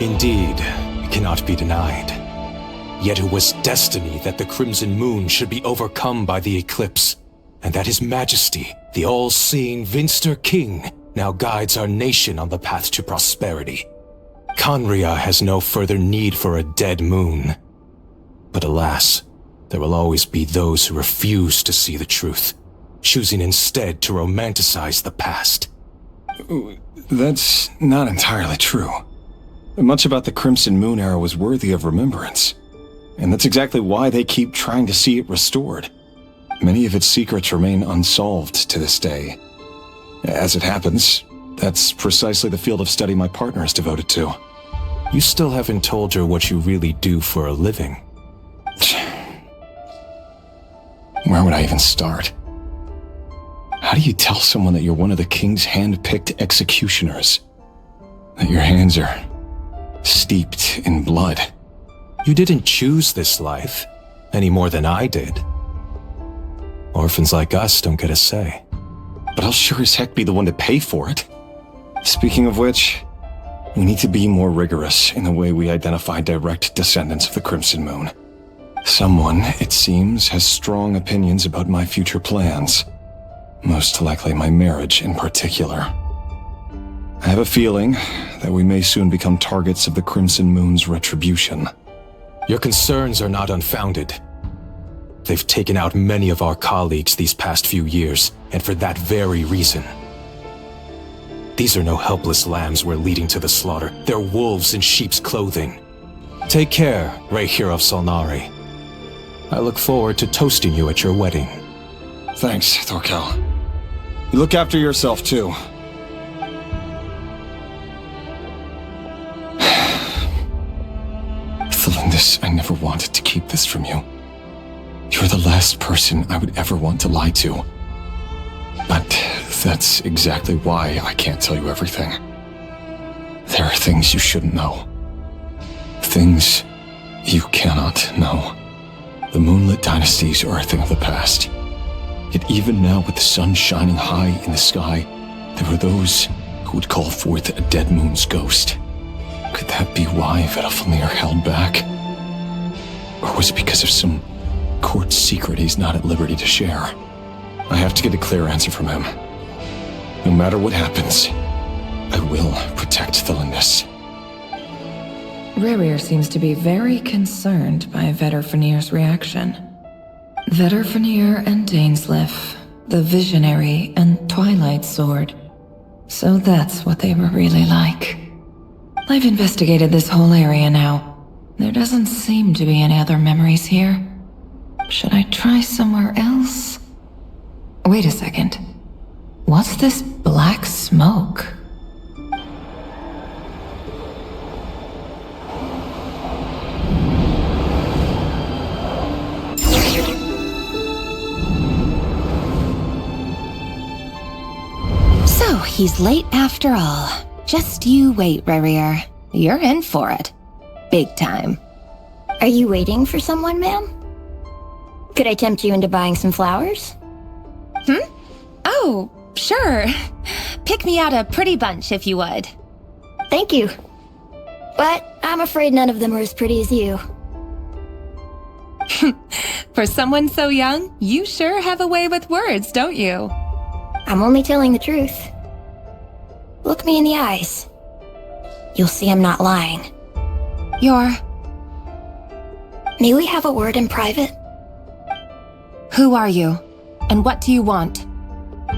[SPEAKER 3] Indeed, it cannot be denied. Yet it was destiny that the Crimson Moon should be overcome by the eclipse, and that His Majesty, the all-seeing Vinster King, now guides our nation on the path to prosperity. Conria has no further need for a dead moon. But alas, there will always be those who refuse to see the truth, choosing instead to romanticize the past.
[SPEAKER 13] That's not entirely true. Much about the Crimson Moon era was worthy of remembrance, and that's exactly why they keep trying to see it restored. Many of its secrets remain unsolved to this day. As it happens, that's precisely the field of study my partner is devoted to.
[SPEAKER 3] You still haven't told her what you really do for a living.
[SPEAKER 13] Where would I even start? How do you tell someone that you're one of the king's hand-picked executioners? That your hands are steeped in blood?
[SPEAKER 3] You didn't choose this life, any more than I did. Orphans like us don't get a say.
[SPEAKER 13] But I'll sure as heck be the one to pay for it. Speaking of which, we need to be more rigorous in the way we identify direct descendants of the Crimson Moon. Someone, it seems, has strong opinions about my future plans. Most likely my marriage in particular. I have a feeling that we may soon become targets of the Crimson Moon's retribution.
[SPEAKER 3] Your concerns are not unfounded. They've taken out many of our colleagues these past few years, and for that very reason. These are no helpless lambs we're leading to the slaughter. They're wolves in sheep's clothing. Take care, Rerir of Solnari. I look forward to toasting you at your wedding.
[SPEAKER 13] Thanks, Thorkel. You look after yourself, too. Thelindis, I never wanted to keep this from you. You're the last person I would ever want to lie to. But that's exactly why I can't tell you everything. There are things you shouldn't know. Things you cannot know. The moonlit dynasties are a thing of the past. Yet even now, with the sun shining high in the sky, there are those who would call forth a dead moon's ghost. Could that be why Vedalfnir held back? Or was it because of some court secret he's not at liberty to share? I have to get a clear answer from him. No matter what happens, I will protect Thelindis.
[SPEAKER 1] Rerir seems to be very concerned by Vedalfnir's reaction. Vedalfnir and Dainsleif, the Visionary and Twilight Sword. So that's what they were really like. I've investigated this whole area now. There doesn't seem to be any other memories here. Should I try somewhere else? Wait a second. What's this black smoke?
[SPEAKER 14] So, he's late after all. Just you wait, Rerir. You're in for it. Big time.
[SPEAKER 8] Are you waiting for someone, ma'am? Could I tempt you into buying some flowers?
[SPEAKER 14] Oh, sure. Pick me out a pretty bunch if you would.
[SPEAKER 8] Thank you. But I'm afraid none of them are as pretty as you.
[SPEAKER 14] For someone so young, you sure have a way with words, don't you?
[SPEAKER 8] I'm only telling the truth. Look me in the eyes. You'll see I'm not lying. May we have a word in private?
[SPEAKER 14] Who are you? And what do you want?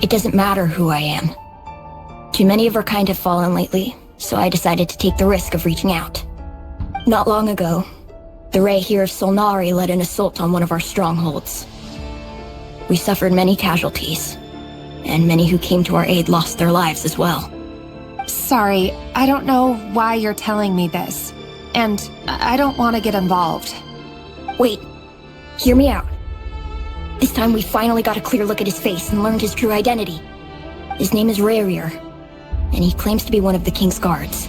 [SPEAKER 8] It doesn't matter who I am. Too many of our kind have fallen lately, so I decided to take the risk of reaching out. Not long ago, the Rerir of Solnari led an assault on one of our strongholds. We suffered many casualties, and many who came to our aid lost their lives as well.
[SPEAKER 14] Sorry, I don't know why you're telling me this. And I don't want to get involved.
[SPEAKER 8] Wait, hear me out. This time we finally got a clear look at his face and learned his true identity. His name is Rerir.
[SPEAKER 15] and he claims to be one of the king's guards.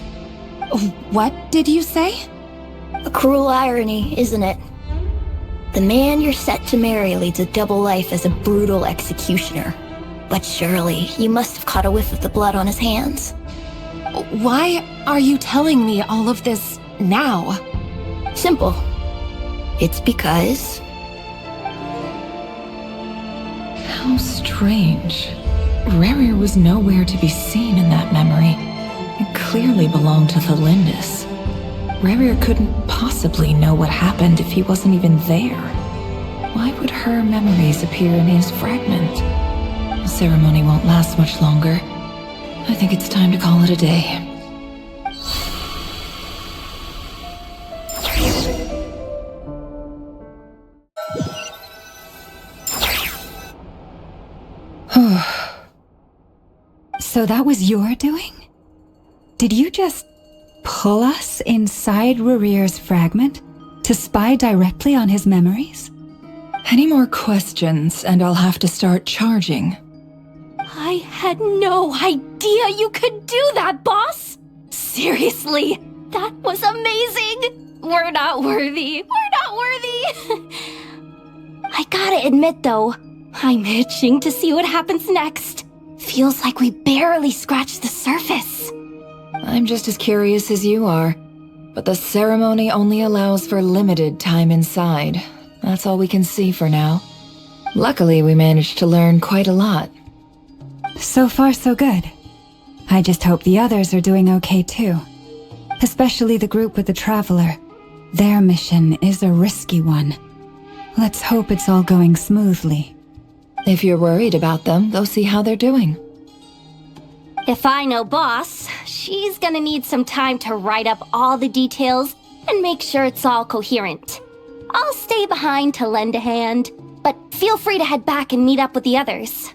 [SPEAKER 4] What did you say?
[SPEAKER 15] A cruel irony, isn't it? The man you're set to marry leads a double life as a brutal executioner. But surely, you must have caught a whiff of the blood on his hands.
[SPEAKER 14] Why are you telling me all of this now?
[SPEAKER 15] Simple. It's because...
[SPEAKER 1] How strange. Rerir was nowhere to be seen in that memory. It clearly belonged to the Lindis. Rerir couldn't possibly know what happened if he wasn't even there. Why would her memories appear in his fragment? The ceremony won't last much longer. I think it's time to call it a day.
[SPEAKER 4] So that was your doing? Did you just pull us inside Rerir's fragment to spy directly on his memories?
[SPEAKER 1] Any more questions, and I'll have to start charging.
[SPEAKER 12] I had no idea you could do that, boss! Seriously, that was amazing! We're not worthy. We're not worthy! I gotta admit, though, I'm itching to see what happens next. Feels like we barely scratched the surface.
[SPEAKER 1] I'm just as curious as you are, but the ceremony only allows for limited time inside. That's all we can see for now. Luckily, we managed to learn quite a lot.
[SPEAKER 4] So far, so good. I just hope the others are doing okay too. Especially the group with the Traveler. Their mission is a risky one. Let's hope it's all going smoothly.
[SPEAKER 1] If you're worried about them, go see how they're doing.
[SPEAKER 8] If I know Boss, she's gonna need some time to write up all the details and make sure it's all coherent. I'll stay behind to lend a hand, but feel free to head back and meet up with the others.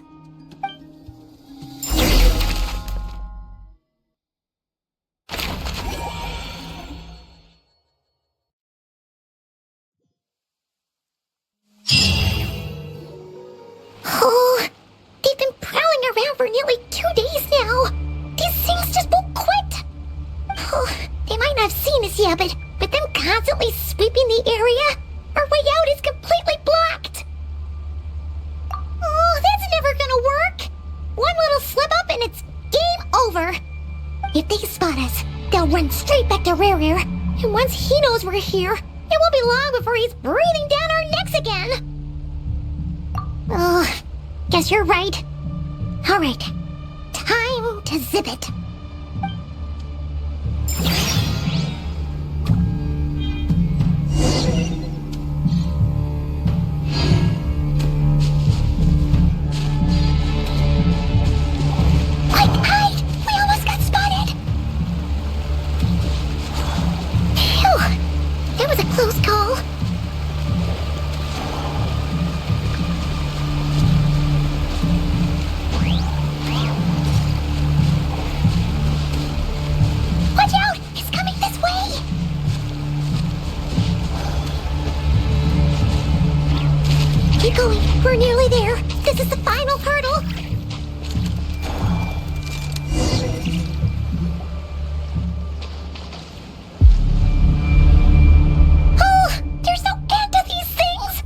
[SPEAKER 2] Oh, they've been prowling around for nearly 2 days now. These things just won't quit. Oh, they might not have seen us yet, but them constantly sweeping the area, our way out is completely blocked. Oh, that's never gonna work. One little slip up and it's game over. If they spot us, they'll run straight back to Rerir. And once he knows we're here, it won't be long before he's breathing down our necks again. Oh, guess you're right. All right, time to zip it. Quick, hide! We almost got spotted! Phew, that was a close call. Watch out! It's coming this way! Keep going. We're nearly there. This is the final hurdle. Oh, there's no end to these things!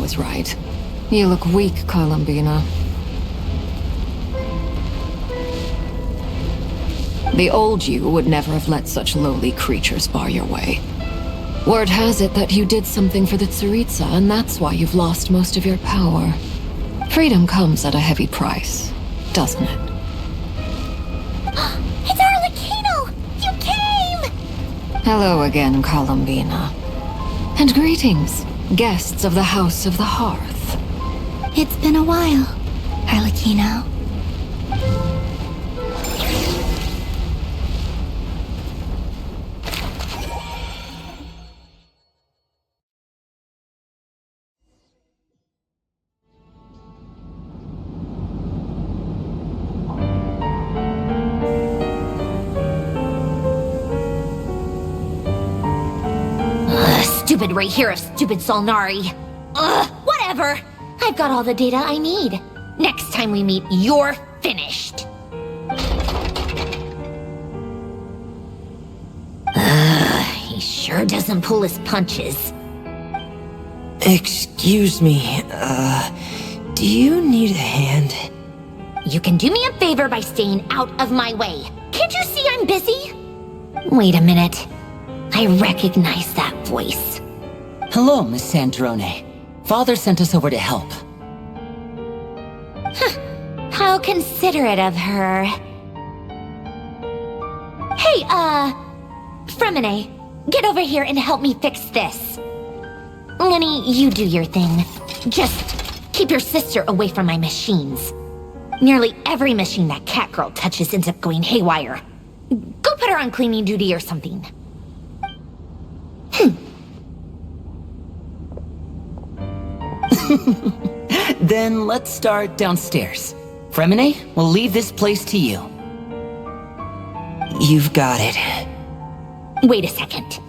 [SPEAKER 1] was right. You look weak, Columbina. The old you would never have let such lowly creatures bar your way. Word has it that you did something for the Tsaritsa, and that's why you've lost most of your power. Freedom comes at a heavy price, doesn't it?
[SPEAKER 2] It's Arlecchino! You came!
[SPEAKER 1] Hello again, Columbina. And greetings, guests of the House of the Hearth.
[SPEAKER 11] It's been a while, Arlecchino.
[SPEAKER 12] Stupid Rerir of stupid Solnari. Ugh, whatever. I've got all the data I need. Next time we meet, you're finished. He sure doesn't pull his punches.
[SPEAKER 16] Excuse me, do you need a hand?
[SPEAKER 12] You can do me a favor by staying out of my way. Can't you see I'm busy? Wait a minute. I recognize that voice.
[SPEAKER 16] Hello, Miss Sandrone. Father sent us over to help.
[SPEAKER 12] How considerate of her. Hey, Fremine, get over here and help me fix this. Lenny, you do your thing. Just keep your sister away from my machines. Nearly every machine that cat girl touches ends up going haywire. Go put her on cleaning duty or something.
[SPEAKER 16] Then let's start downstairs. Fremine, we'll leave this place to you. You've got it.
[SPEAKER 12] Wait a second.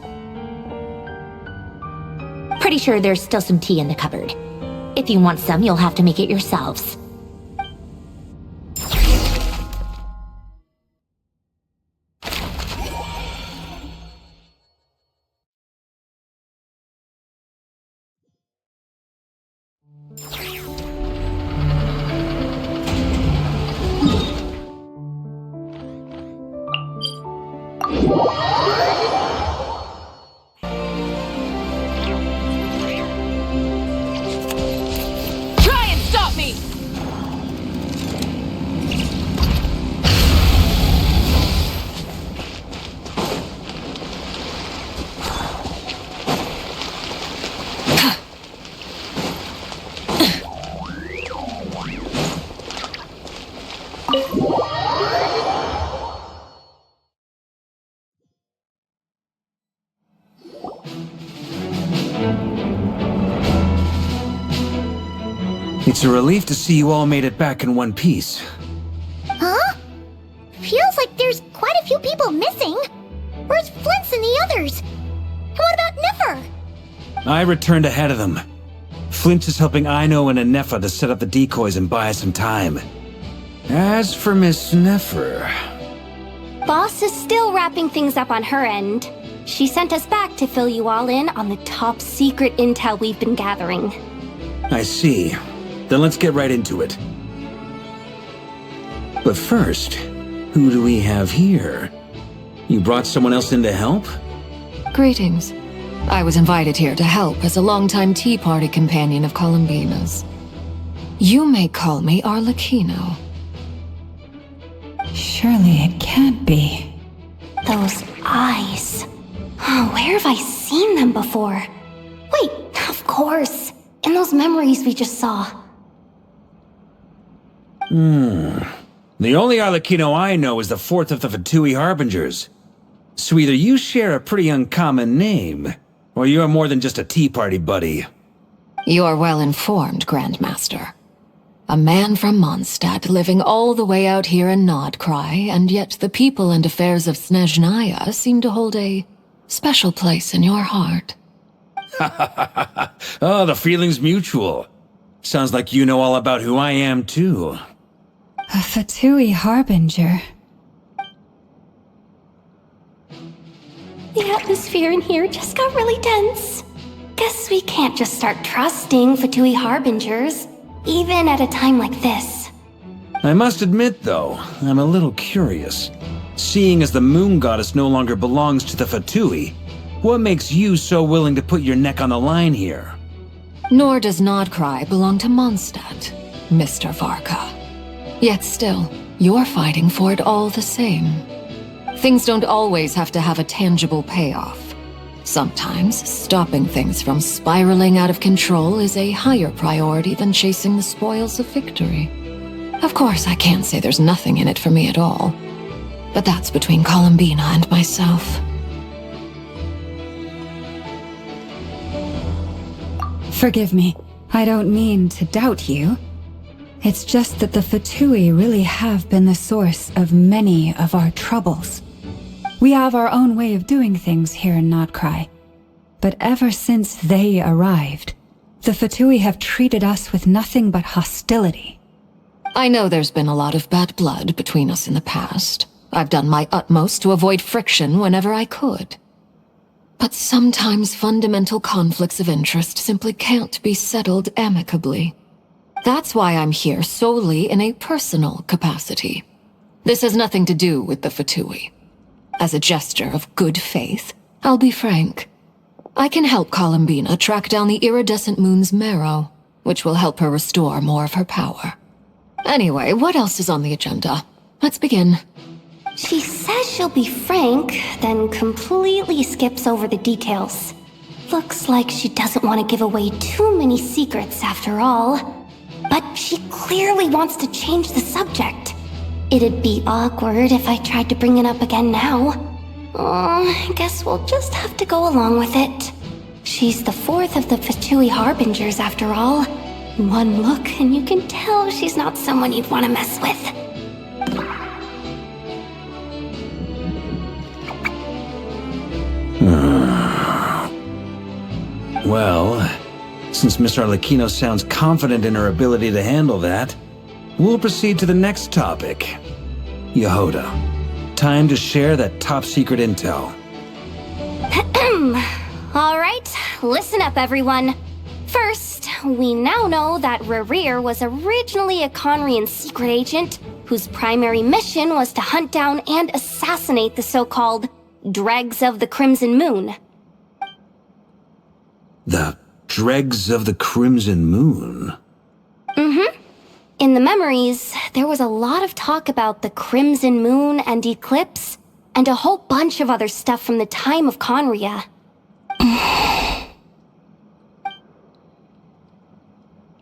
[SPEAKER 12] Pretty sure there's still some tea in the cupboard. If you want some, you'll have to make it yourselves.
[SPEAKER 10] It's a relief to see you all made it back in one piece.
[SPEAKER 2] Huh? Feels like there's quite a few people missing. Where's Flint's and the others? And what about Nefer?
[SPEAKER 10] I returned ahead of them. Flint is helping Aino and Anefa to set up the decoys and buy us some time. As for Miss Nefer...
[SPEAKER 8] Boss is still wrapping things up on her end. She sent us back to fill you all in on the top secret intel we've been gathering.
[SPEAKER 10] I see. Then let's get right into it. But first, who do we have here? You brought someone else in to help?
[SPEAKER 1] Greetings. I was invited here to help as a longtime Tea Party companion of Columbina's. You may call me Arlecchino.
[SPEAKER 4] Surely it can't be.
[SPEAKER 8] Those eyes. Oh, where have I seen them before? Wait, of course. In those memories we just saw.
[SPEAKER 10] The only Arlecchino I know is the fourth of the Fatui Harbingers. So either you share a pretty uncommon name, or you're more than just a Tea Party buddy.
[SPEAKER 1] You're well informed, Grandmaster. A man from Mondstadt living all the way out here in Nodcry, and yet the people and affairs of Snezhnaya seem to hold a special place in your heart.
[SPEAKER 10] Oh, the feeling's mutual. Sounds like you know all about who I am, too.
[SPEAKER 4] A Fatui Harbinger.
[SPEAKER 8] The atmosphere in here just got really tense. guess we can't just start trusting Fatui Harbingers, even at a time like this.
[SPEAKER 10] I must admit, though, I'm a little curious. Seeing as the Moon Goddess no longer belongs to the Fatui, what makes you so willing to put your neck on the line here?
[SPEAKER 1] Nor does Nodcry belong to Mondstadt, Mr. Varka. Yet still, you're fighting for it all the same. Things don't always have to have a tangible payoff. Sometimes, stopping things from spiraling out of control is a higher priority than chasing the spoils of victory. Of course, I can't say there's nothing in it for me at all. But that's between Columbina and myself.
[SPEAKER 4] Forgive me. I don't mean to doubt you. It's just that the Fatui really have been the source of many of our troubles. We have our own way of doing things here in Nodcry. But ever since they arrived, the Fatui have treated us with nothing but hostility.
[SPEAKER 1] I know there's been a lot of bad blood between us in the past. I've done my utmost to avoid friction whenever I could. But sometimes fundamental conflicts of interest simply can't be settled amicably. That's why I'm here solely in a personal capacity. This has nothing to do with the Fatui. As a gesture of good faith, I'll be frank. I can help Columbina track down the iridescent moon's marrow, which will help her restore more of her power. Anyway, what else is on the agenda? Let's begin.
[SPEAKER 8] She says she'll be frank, then completely skips over the details. Looks like she doesn't want to give away too many secrets after all. But she clearly wants to change the subject. It'd be awkward if I tried to bring it up again now. I guess we'll just have to go along with it. She's the fourth of the Fatui Harbingers after all. One look and you can tell she's not someone you'd want to mess with.
[SPEAKER 10] Well, since Miss Arlecchino sounds confident in her ability to handle that, we'll proceed to the next topic. Yehoda, time to share that top-secret intel.
[SPEAKER 8] Alright, listen up everyone. First, we now know that Rerir was originally a Conrian secret agent whose primary mission was to hunt down and assassinate the so-called Dregs of the Crimson Moon.
[SPEAKER 10] The Dregs of the Crimson Moon?
[SPEAKER 8] Mm-hmm. In the memories, there was a lot of talk about the Crimson Moon and Eclipse, and a whole bunch of other stuff from the time of Conria.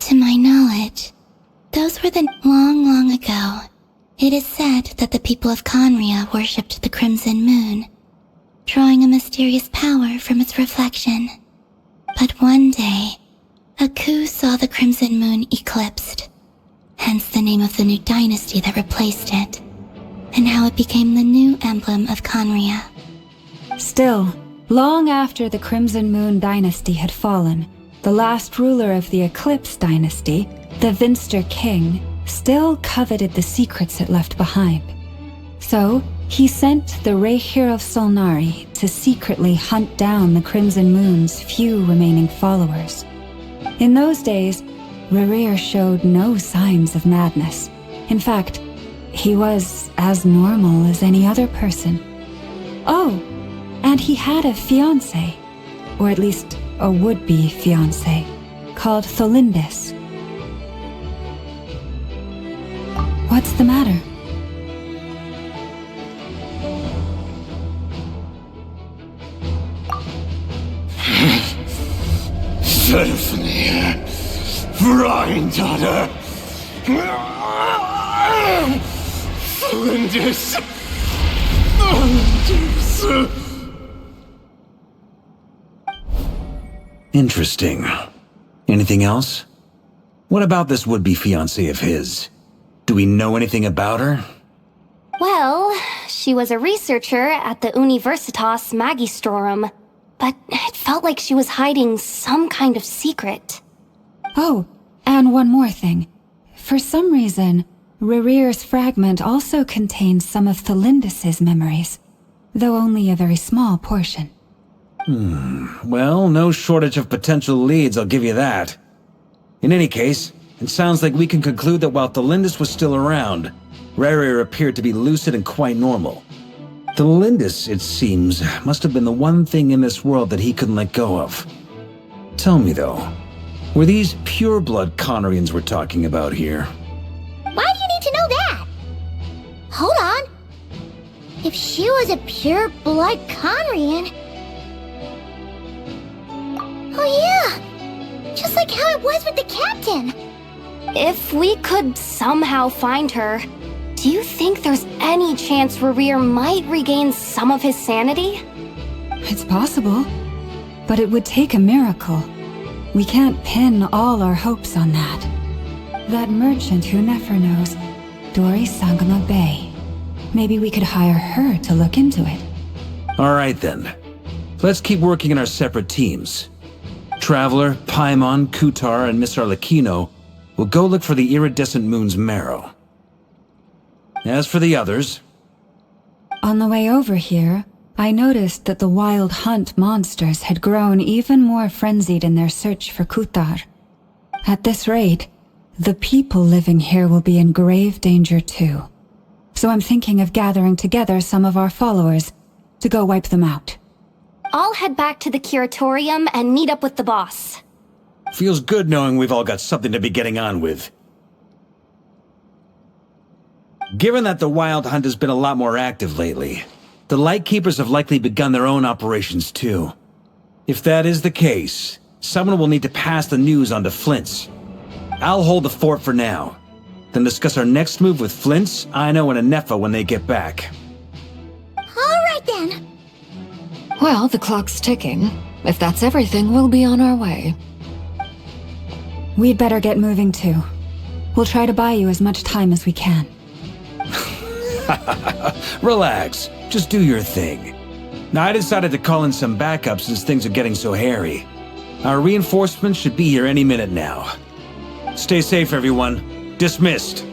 [SPEAKER 11] To my knowledge, those were the long ago. It is said that the people of Conria worshipped the Crimson Moon, drawing a mysterious power from its reflection. But one day, a coup saw the Crimson Moon eclipsed, hence the name of the new dynasty that replaced it, and how it became the new emblem of Conria.
[SPEAKER 4] Still, long after the Crimson Moon dynasty had fallen, the last ruler of the Eclipse dynasty, the Vinster King, still coveted the secrets it left behind. So, he sent the Rerir of Solnari to secretly hunt down the Crimson Moon's few remaining followers. In those days, Rerir showed no signs of madness. In fact, he was as normal as any other person. Oh, and he had a fiancé, or at least a would-be fiancé, called Tholindis. What's the matter?
[SPEAKER 9] Stephanie, Granddaughter, Flinders.
[SPEAKER 10] Interesting. Anything else? What about this would-be fiancé of his? Do we know anything about her?
[SPEAKER 8] Well, she was a researcher at the Universitas Magistrorum, but it felt like she was hiding some kind of secret.
[SPEAKER 4] Oh, and one more thing. For some reason, Rerir's fragment also contains some of Tholindis' memories, though only a very small portion.
[SPEAKER 10] Well, no shortage of potential leads, I'll give you that. In any case, it sounds like we can conclude that while Thelindis was still around, Rerir appeared to be lucid and quite normal. Thelindis, it seems, must have been the one thing in this world that he couldn't let go of. Tell me though, were these pure-blood Conorians we're talking about here?
[SPEAKER 2] Why do you need to know that? Hold on. If she was a pure-blood Conrian... Oh yeah! Just like how it was with the captain!
[SPEAKER 8] If we could somehow find her, do you think there's any chance Rerir might regain some of his sanity?
[SPEAKER 4] It's possible, but it would take a miracle. We can't pin all our hopes on that. That merchant who never knows, Dori Sangama Bay. Maybe we could hire her to look into it.
[SPEAKER 10] Alright then. Let's keep working in our separate teams. Traveler, Paimon, Kutar, and Miss Arlecchino will go look for the iridescent moon's marrow. As for the others...
[SPEAKER 4] On the way over here, I noticed that the Wild Hunt monsters had grown even more frenzied in their search for Kutar. At this rate, the people living here will be in grave danger too. So I'm thinking of gathering together some of our followers to go wipe them out.
[SPEAKER 8] I'll head back to the curatorium and meet up with the boss.
[SPEAKER 10] Feels good knowing we've all got something to be getting on with. Given that the Wild Hunt has been a lot more active lately, the Lightkeepers have likely begun their own operations too. If that is the case, someone will need to pass the news on to Flint's. I'll hold the fort for now, then discuss our next move with Flint's, Aino, and Anefa when they get back.
[SPEAKER 2] Alright then.
[SPEAKER 1] Well, the clock's ticking. If that's everything, we'll be on our way.
[SPEAKER 4] We'd better get moving too. We'll try to buy you as much time as we can.
[SPEAKER 10] Relax. Just do your thing. Now, I decided to call in some backup since things are getting so hairy. Our reinforcements should be here any minute now. Stay safe, everyone. Dismissed.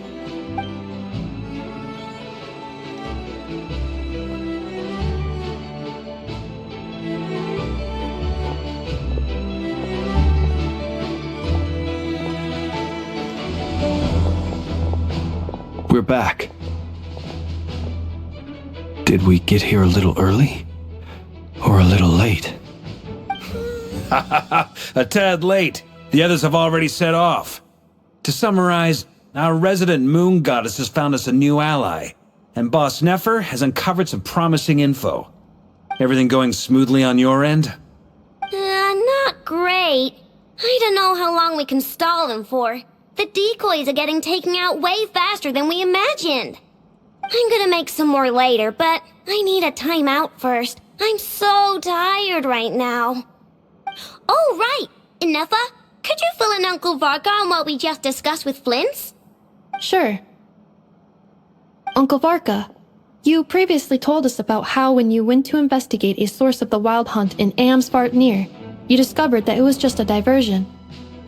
[SPEAKER 5] We're back. Did we get here a little early? Or a little late?
[SPEAKER 10] A tad late. The others have already set off. To summarize, our resident moon goddess has found us a new ally, and Boss Nefer has uncovered some promising info. Everything going smoothly on your end?
[SPEAKER 6] Not great. I don't know how long we can stall them for. The decoys are getting taken out way faster than we imagined. I'm gonna make some more later, but I need a timeout first. I'm so tired right now. Oh, right! Anefa, could you fill in Uncle Varka on what we just discussed with Flint's?
[SPEAKER 7] Sure. Uncle Varka, you previously told us about how when you went to investigate a source of the Wild Hunt in Amsvartnir, you discovered that it was just a diversion.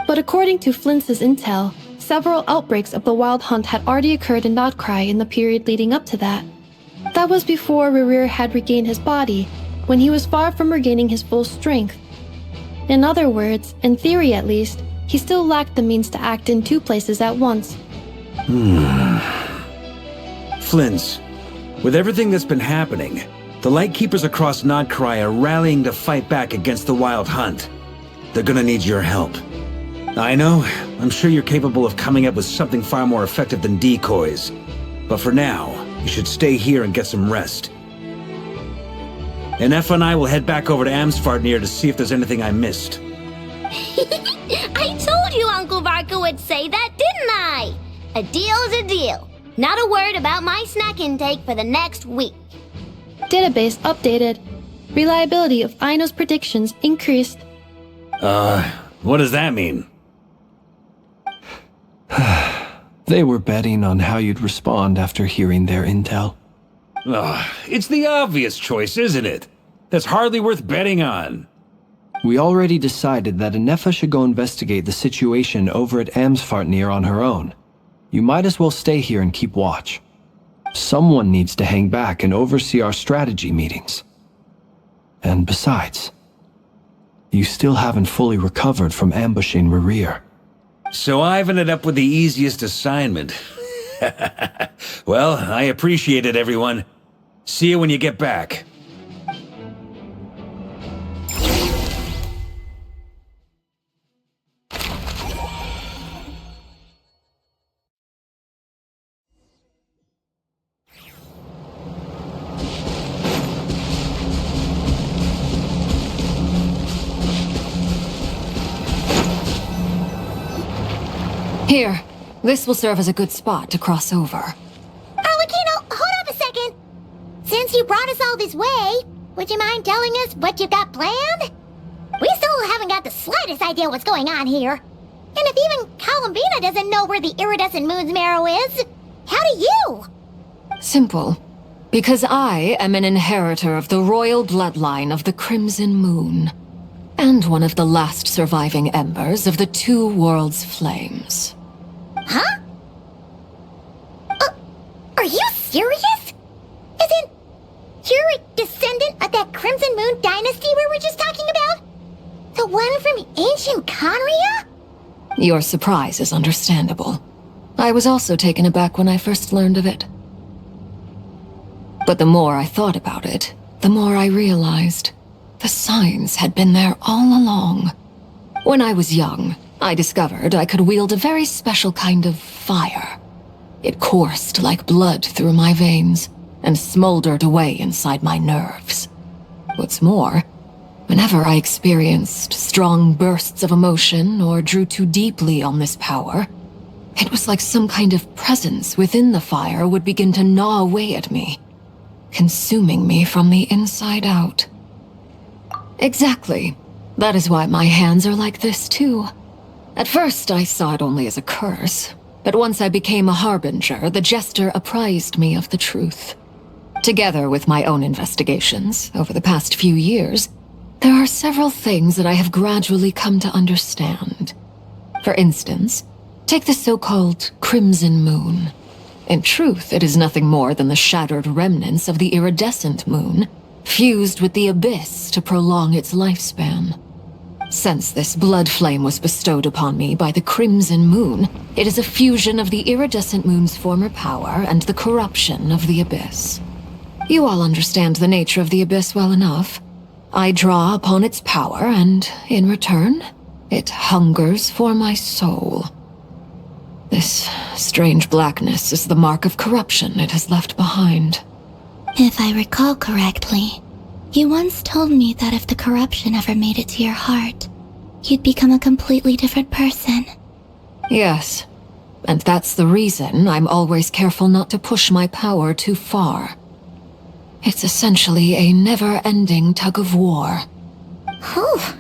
[SPEAKER 7] But according to Flint's intel, several outbreaks of the Wild Hunt had already occurred in Notcry in the period leading up to that. That was before Rerir had regained his body, when he was far from regaining his full strength. In other words, in theory at least, he still lacked the means to act in two places at once.
[SPEAKER 10] Flint's, with everything that's been happening, the Lightkeepers across Notcry are rallying to fight back against the Wild Hunt. They're gonna need your help. I know, I'm sure you're capable of coming up with something far more effective than decoys. But for now, you should stay here and get some rest. Anefa and I will head back over to Amsvartnir to see if there's anything I missed.
[SPEAKER 6] I told you Uncle Varka would say that, didn't I? A deal is a deal. Not a word about my snack intake for the next week.
[SPEAKER 7] Database updated. Reliability of Aino's predictions increased.
[SPEAKER 10] What does that mean?
[SPEAKER 5] They were betting on how you'd respond after hearing their intel.
[SPEAKER 10] It's the obvious choice, isn't it? That's hardly worth betting on.
[SPEAKER 5] We already decided that Anefa should go investigate the situation over at Amsvartnir on her own. You might as well stay here and keep watch. Someone needs to hang back and oversee our strategy meetings. And besides, You still haven't fully recovered from ambushing Rerir.
[SPEAKER 10] So I've ended up with the easiest assignment. Well, I appreciate it, everyone. See you when you get back.
[SPEAKER 1] Here, this will serve as a good spot to cross over.
[SPEAKER 2] Arlecchino, hold up a second. Since you brought us all this way, would you mind telling us what you've got planned? We still haven't got the slightest idea what's going on here. And if even Columbina doesn't know where the iridescent moon's marrow is, how do you?
[SPEAKER 1] Simple. Because I am an inheritor of the royal bloodline of the Crimson Moon, and one of the last surviving embers of the Two Worlds' flames.
[SPEAKER 2] Huh? Are you serious? Isn't you're a descendant of that Crimson Moon dynasty we were just talking about? The one from ancient Conria?
[SPEAKER 1] Your surprise is understandable. I was also taken aback when I first learned of it. But the more I thought about it, the more I realized the signs had been there all along. When I was young, I discovered I could wield a very special kind of fire. It coursed like blood through my veins and smoldered away inside my nerves. What's more, whenever I experienced strong bursts of emotion or drew too deeply on this power, it was like some kind of presence within the fire would begin to gnaw away at me, consuming me from the inside out. Exactly. That is why my hands are like this, too. At first, I saw it only as a curse, but once I became a harbinger, the jester apprised me of the truth. Together with my own investigations, over the past few years, there are several things that I have gradually come to understand. For instance, take the so-called Crimson Moon. In truth, it is nothing more than the shattered remnants of the iridescent moon, fused with the abyss to prolong its lifespan. Since this blood flame was bestowed upon me by the Crimson Moon, it is a fusion of the iridescent moon's former power and the corruption of the abyss. You all understand the nature of the abyss well enough. I draw upon its power, and in return, it hungers for my soul. This strange blackness is the mark of corruption it has left behind.
[SPEAKER 11] If I recall correctly, you once told me that if the corruption ever made it to your heart, you'd become a completely different person.
[SPEAKER 1] Yes, and that's the reason I'm always careful not to push my power too far. It's essentially a never-ending tug-of-war.
[SPEAKER 2] Oh,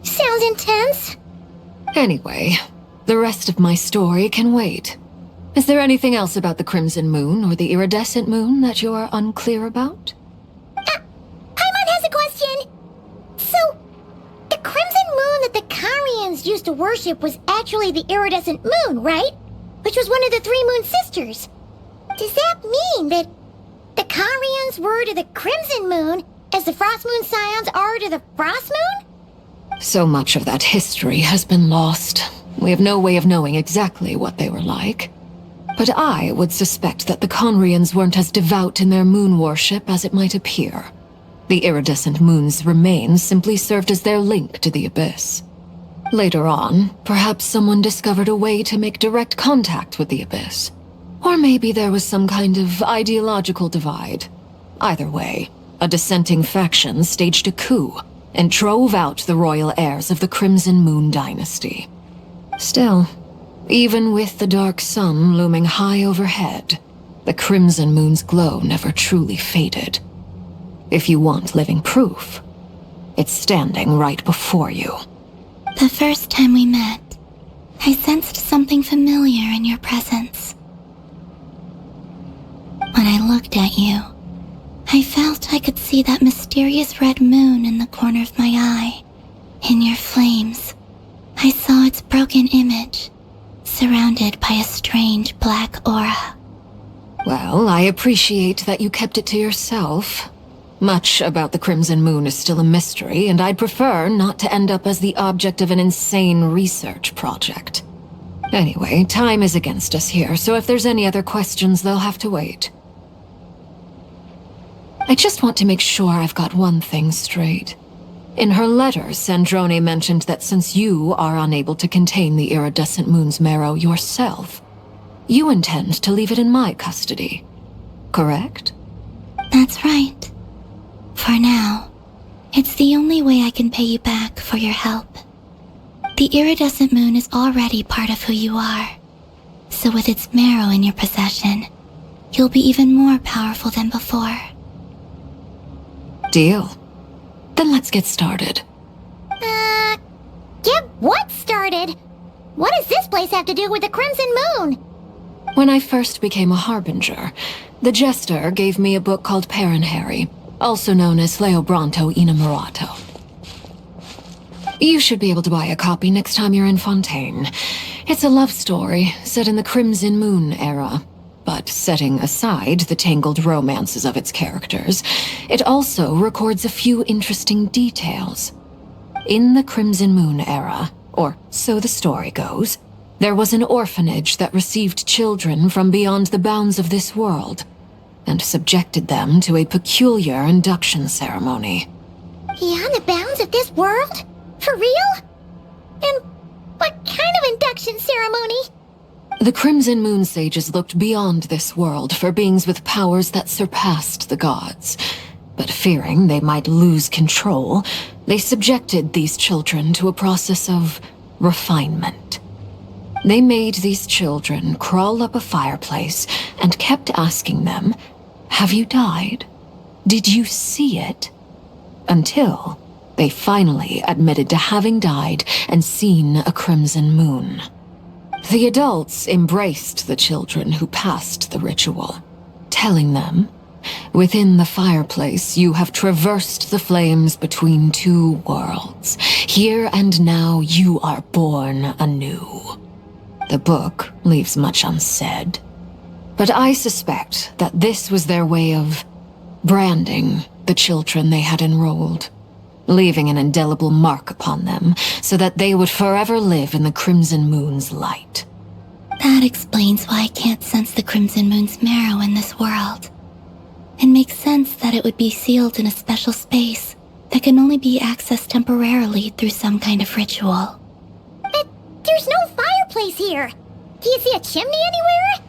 [SPEAKER 2] sounds intense.
[SPEAKER 1] Anyway, the rest of my story can wait. Is there anything else about the Crimson Moon or the Iridescent Moon that you're unclear about?
[SPEAKER 2] Paimon has a question. So, the Crimson Moon that the Carians used to worship was actually the Iridescent Moon, right? Which was one of the three Moon Sisters. Does that mean that the Carians were to the Crimson Moon as the Frost Moon Scions are to the Frost Moon?
[SPEAKER 1] So much of that history has been lost. We have no way of knowing exactly what they were like. But I would suspect that the Conrians weren't as devout in their moon worship as it might appear. The iridescent moon's remains simply served as their link to the abyss. Later on, perhaps someone discovered a way to make direct contact with the abyss. Or maybe there was some kind of ideological divide. Either way, a dissenting faction staged a coup and drove out the royal heirs of the Crimson Moon dynasty. Still, even with the dark sun looming high overhead, the Crimson Moon's glow never truly faded. If you want living proof, it's standing right before you.
[SPEAKER 11] The first time we met, I sensed something familiar in your presence. When I looked at you, I felt I could see that mysterious red moon in the corner of my eye. In your flames, I saw its broken image, surrounded by a strange black aura.
[SPEAKER 1] Well, I appreciate that you kept it to yourself. Much about the Crimson Moon is still a mystery, and I'd prefer not to end up as the object of an insane research project. Anyway, time is against us here, so if there's any other questions, they'll have to wait. I just want to make sure I've got one thing straight. In her letter, Sandrone mentioned that since you are unable to contain the iridescent moon's marrow yourself, you intend to leave it in my custody. Correct?
[SPEAKER 11] That's right. For now, it's the only way I can pay you back for your help. The iridescent moon is already part of who you are, so with its marrow in your possession, you'll be even more powerful than before.
[SPEAKER 1] Deal. Then let's get started.
[SPEAKER 2] Get what started? What does this place have to do with the Crimson Moon?
[SPEAKER 1] When I first became a Harbinger, the Jester gave me a book called Paranhari, also known as Leobranto Inamorato. You should be able to buy a copy next time you're in Fontaine. It's a love story set in the Crimson Moon era. But setting aside the tangled romances of its characters, it also records a few interesting details. In the Crimson Moon era, or so the story goes, there was an orphanage that received children from beyond the bounds of this world, and subjected them to a peculiar induction ceremony.
[SPEAKER 2] Beyond the bounds of this world? For real? And what kind of induction ceremony?
[SPEAKER 1] The Crimson Moon sages looked beyond this world for beings with powers that surpassed the gods. But fearing they might lose control, they subjected these children to a process of refinement. They made these children crawl up a fireplace and kept asking them, "Have you died? Did you see it?" Until they finally admitted to having died and seen a crimson moon. The adults embraced the children who passed the ritual, telling them, "Within the fireplace, you have traversed the flames between two worlds. Here and now, you are born anew." The book leaves much unsaid, but I suspect that this was their way of branding the children they had enrolled, leaving an indelible mark upon them so that they would forever live in the Crimson Moon's light.
[SPEAKER 11] That explains why I can't sense the Crimson Moon's marrow in this world. It makes sense that it would be sealed in a special space that can only be accessed temporarily through some kind of ritual.
[SPEAKER 2] But there's no fireplace here. Do you see a chimney anywhere?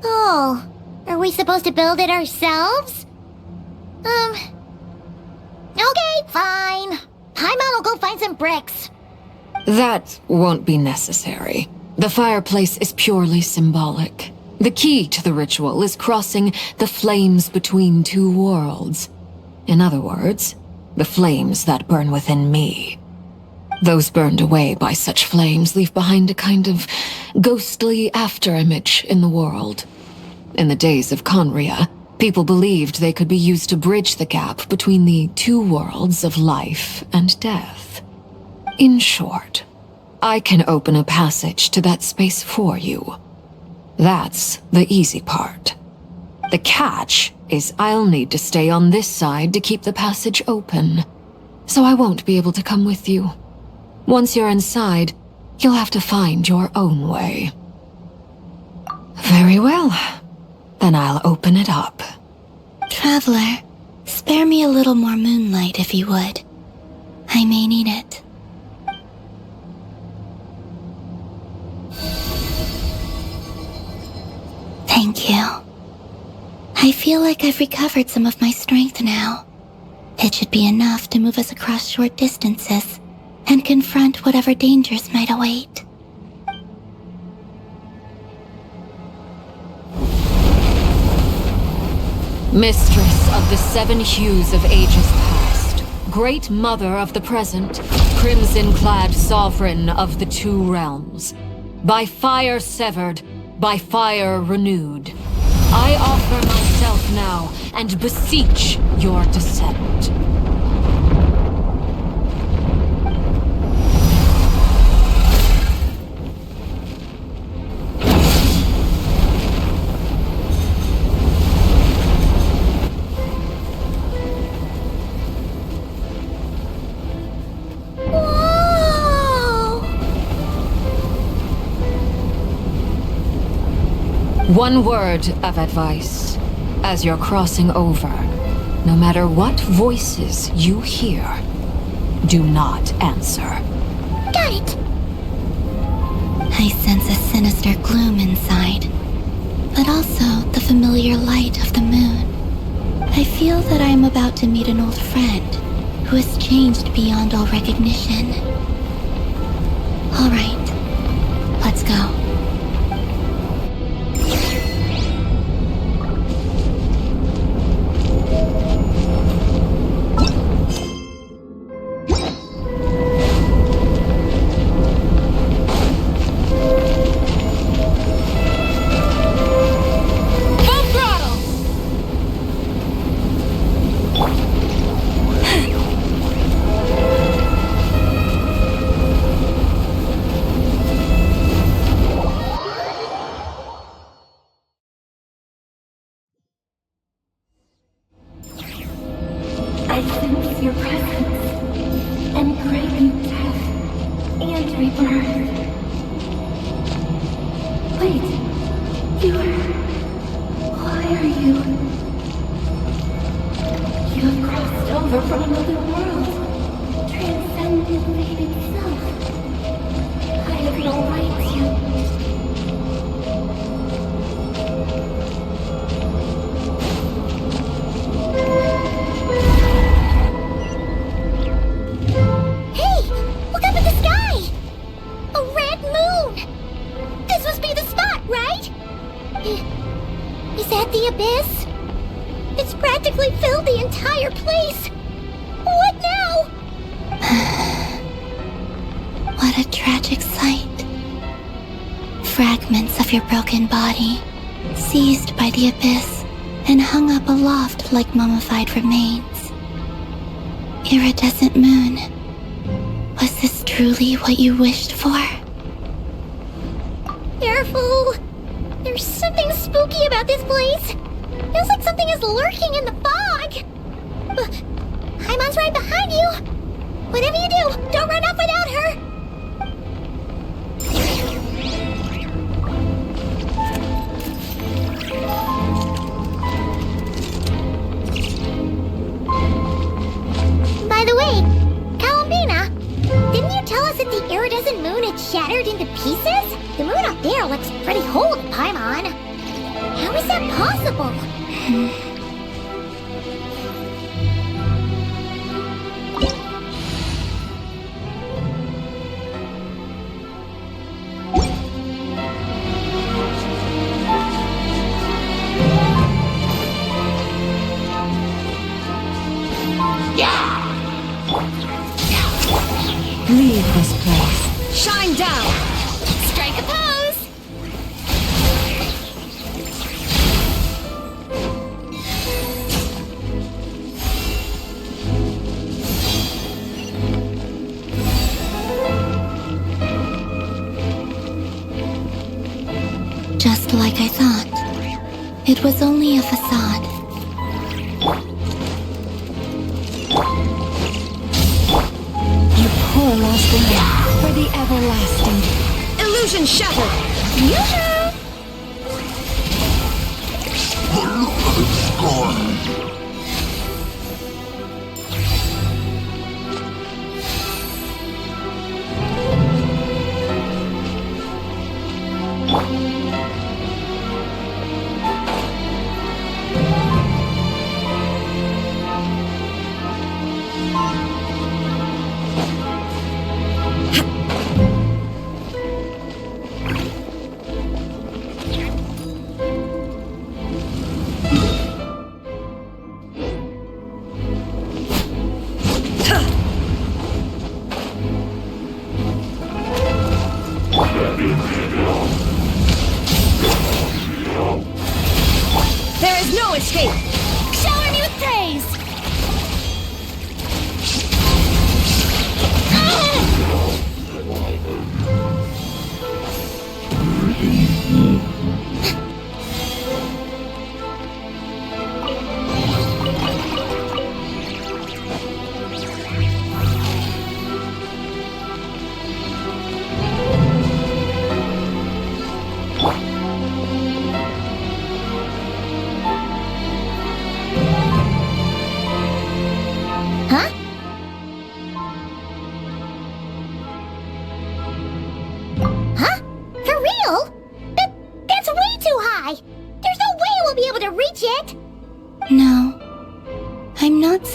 [SPEAKER 2] Oh, are we supposed to build it ourselves? Okay, fine. Paimon will go find some bricks.
[SPEAKER 1] That won't be necessary. The fireplace is purely symbolic. The key to the ritual is crossing the flames between two worlds. In other words, the flames that burn within me. Those burned away by such flames leave behind a kind of ghostly afterimage in the world. In the days of Conria, people believed they could be used to bridge the gap between the two worlds of life and death. In short, I can open a passage to that space for you. That's the easy part. The catch is I'll need to stay on this side to keep the passage open, so I won't be able to come with you. Once you're inside, you'll have to find your own way. Very well. Then I'll open it up.
[SPEAKER 11] Traveler, spare me a little more moonlight if you would. I may need it. Thank you. I feel like I've recovered some of my strength now. It should be enough to move us across short distances and confront whatever dangers might await.
[SPEAKER 1] Mistress of the seven hues of ages past, great mother of the present, crimson-clad sovereign of the two realms, by fire severed, by fire renewed, I offer myself now and beseech your descent.
[SPEAKER 17] One word of advice. As you're crossing over, no matter what voices you hear, do not answer.
[SPEAKER 2] Got it.
[SPEAKER 11] I sense a sinister gloom inside, but also the familiar light of the moon. I feel that I am about to meet an old friend who has changed beyond all recognition. All right, let's go.
[SPEAKER 12] I sense your presence and craving death and rebirth. Wait, why are you? You have crossed over from another world, transcended fate itself. I have no right to.
[SPEAKER 2] Is that the abyss? It's practically filled the entire place. What now?
[SPEAKER 11] What a tragic sight. Fragments of your broken body, seized by the abyss and hung up aloft like mummified remains. Iridescent moon, was this truly what you wished for?
[SPEAKER 2] Careful! There's something spooky about this place. Feels like something is lurking in the fog. Haimon's right behind you. Whatever you do, don't run off without her. By the way, Columbina, didn't you tell us that the iridescent moon had shattered into pieces? The moon up there looks pretty whole to Paimon. How is that possible?
[SPEAKER 17] Leave this place.
[SPEAKER 12] Shine down! Strike a pose!
[SPEAKER 11] Just like I thought. It was only a facade.
[SPEAKER 17] You poor lost one for the everlasting.
[SPEAKER 12] Illusion shattered!
[SPEAKER 2] Yoo-hoo!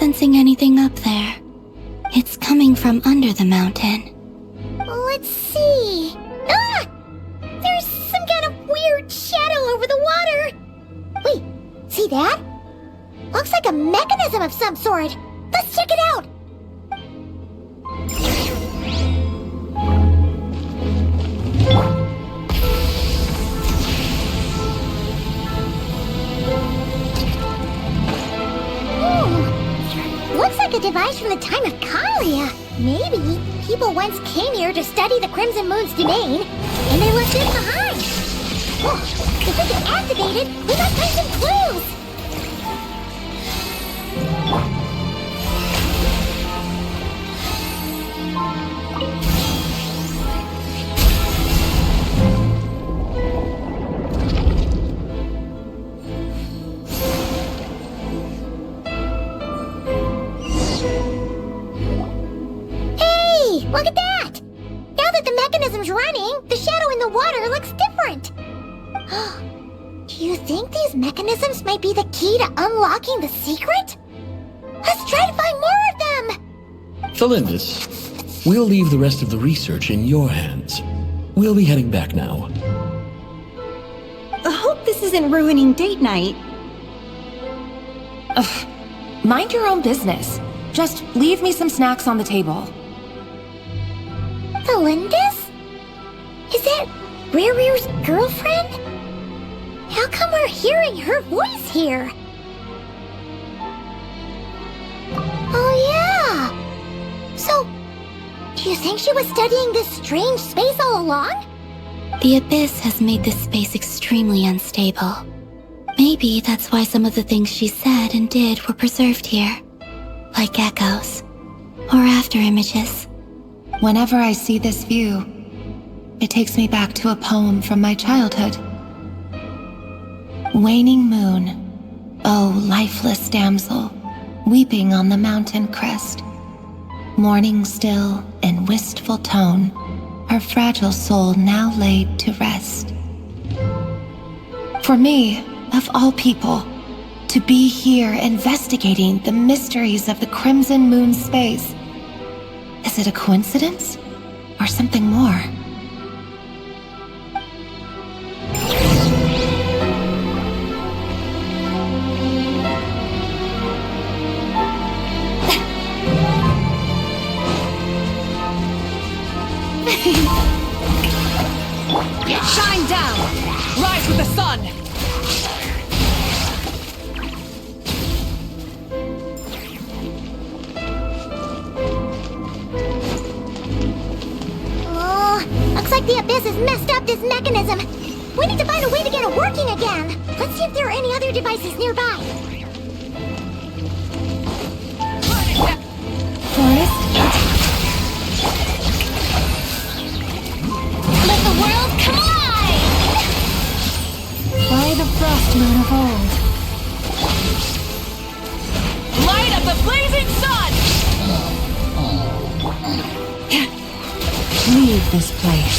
[SPEAKER 11] sensing anything up there. It's coming from under the mountain.
[SPEAKER 2] Let's see. Ah! There's some kind of weird shadow over the water. Wait, see that? Looks like a mechanism of some sort. Let's check it out. Looks like a device from the time of Kalia. Maybe people once came here to study the Crimson Moon's domain, and they left it behind. Oh, if we can activate it, we might find some clues. Look at that! Now that the mechanism's running, the shadow in the water looks different. Do you think these mechanisms might be the key to unlocking the secret? Let's try to find more of them!
[SPEAKER 18] Felindis, we'll leave the rest of the research in your hands. We'll be heading back now.
[SPEAKER 4] I hope this isn't ruining date night.
[SPEAKER 14] Ugh. Mind your own business. Just leave me some snacks on the table.
[SPEAKER 2] Felindis? Is that Rerir's girlfriend? How come we're hearing her voice here? Oh yeah! So, do you think she was studying this strange space all along?
[SPEAKER 11] The Abyss has made this space extremely unstable. Maybe that's why some of the things she said and did were preserved here. Like echoes. Or after images.
[SPEAKER 14] Whenever I see this view, it takes me back to a poem from my childhood. Waning moon, oh lifeless damsel, weeping on the mountain crest. Mourning still in wistful tone, her fragile soul now laid to rest. For me, of all people, to be here investigating the mysteries of the Crimson Moon space, is it a coincidence or something more?
[SPEAKER 17] Shine down! Rise with the sun!
[SPEAKER 2] Looks like the Abyss has messed up this mechanism. We need to find a way to get it working again. Let's see if there are any other devices nearby.
[SPEAKER 14] Forest?
[SPEAKER 12] Let the world collide!
[SPEAKER 14] By the frost moon of old.
[SPEAKER 17] Light of the blazing sun!
[SPEAKER 14] Leave this place.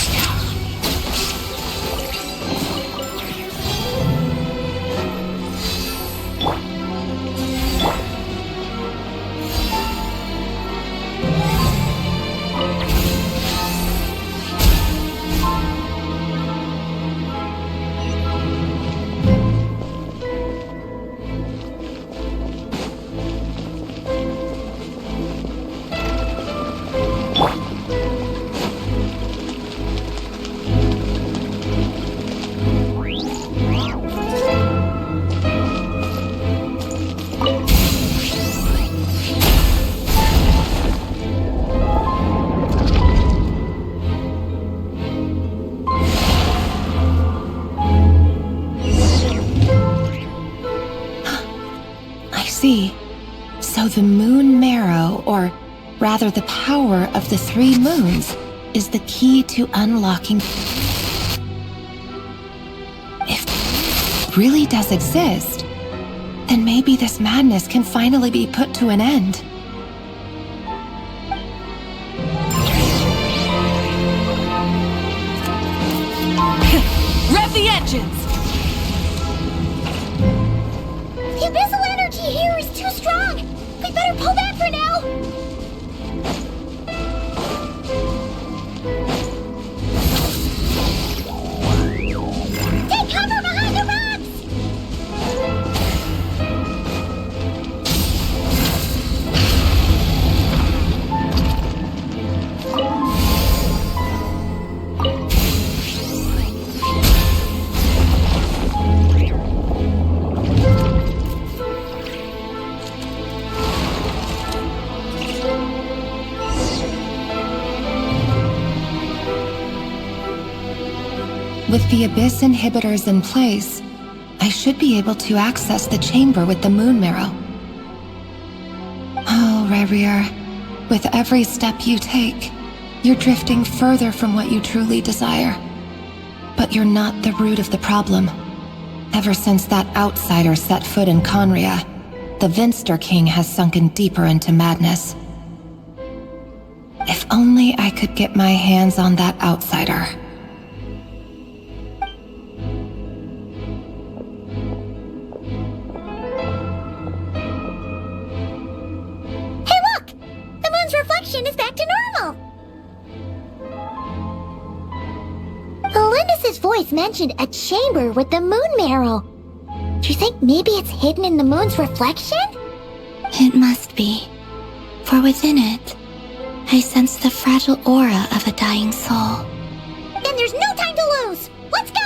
[SPEAKER 14] So the moon marrow, or rather the power of the 3 moons, is the key to unlocking. If it really does exist, then maybe this madness can finally be put to an end.
[SPEAKER 17] Rev the engines!
[SPEAKER 2] The abyssal energy here is too strong! We better pull
[SPEAKER 14] With the Abyss inhibitors in place, I should be able to access the chamber with the moon marrow. Oh, Rerir, with every step you take, you're drifting further from what you truly desire. But you're not the root of the problem. Ever since that outsider set foot in Conria, the Vinster King has sunken deeper into madness. If only I could get my hands on that outsider.
[SPEAKER 2] Hey look! The moon's reflection is back to normal! Elendis' voice mentioned a chamber with the moon marrow. Do you think maybe it's hidden in the moon's reflection?
[SPEAKER 11] It must be. For within it, I sense the fragile aura of a dying soul.
[SPEAKER 2] Then there's no time to lose! Let's go!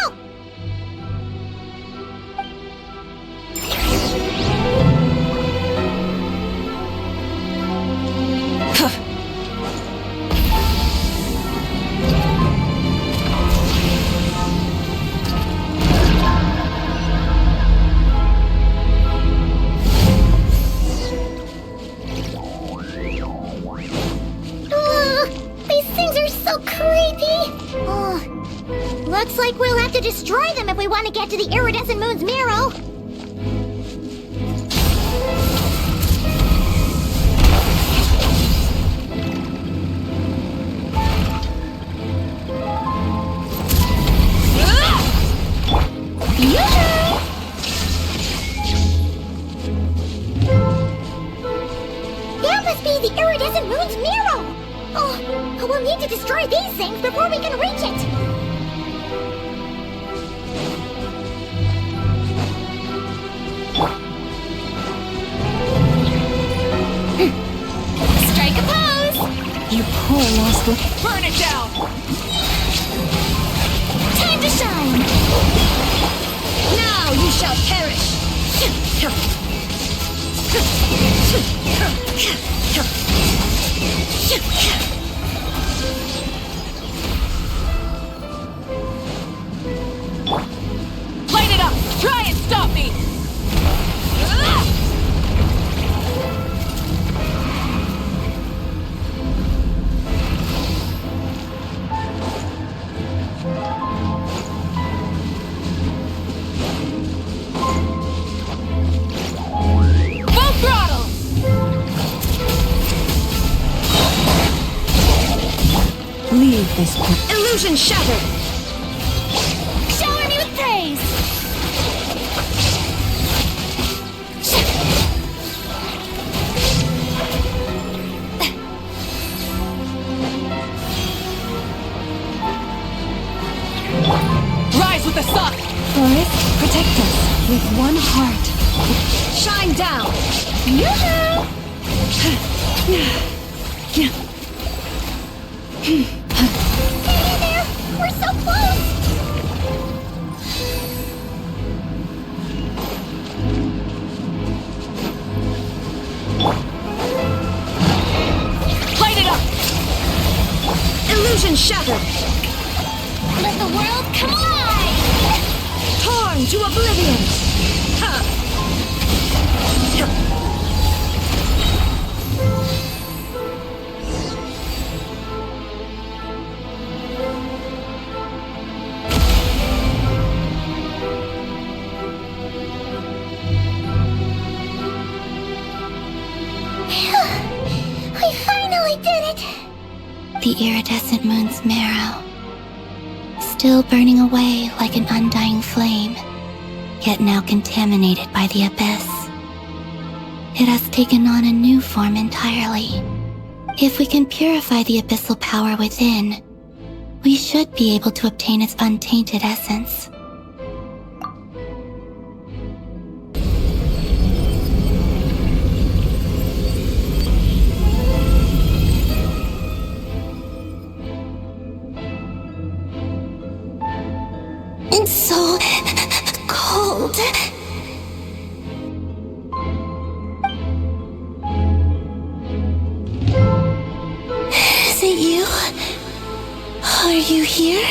[SPEAKER 2] These things are so creepy! Looks like we'll have to destroy them if we want to get to the iridescent moon's marrow. That must be the iridescent moon's marrow! Oh, we'll need to destroy these things before we can reach it!
[SPEAKER 12] Strike a pose!
[SPEAKER 17] You poor lost one.
[SPEAKER 12] Burn it down! Time to shine! Now you shall perish! Light it up! Try and stop me! Full throttle!
[SPEAKER 17] Leave this place.
[SPEAKER 12] Illusion shattered! Shower me with praise! Rise with the sun!
[SPEAKER 17] Forest, protect us with one heart.
[SPEAKER 12] Shine down!
[SPEAKER 2] Hey there! We're so close!
[SPEAKER 12] Light it up! Illusion shattered!
[SPEAKER 2] Let the world come alive!
[SPEAKER 12] Torn to oblivion!
[SPEAKER 2] We finally did it!
[SPEAKER 11] The iridescent moon's marrow. Still burning away like an undying flame, yet now contaminated by the abyss. It has taken on a new form entirely. If we can purify the abyssal power within, we should be able to obtain its untainted essence. It's so cold. Is it you? Are you here?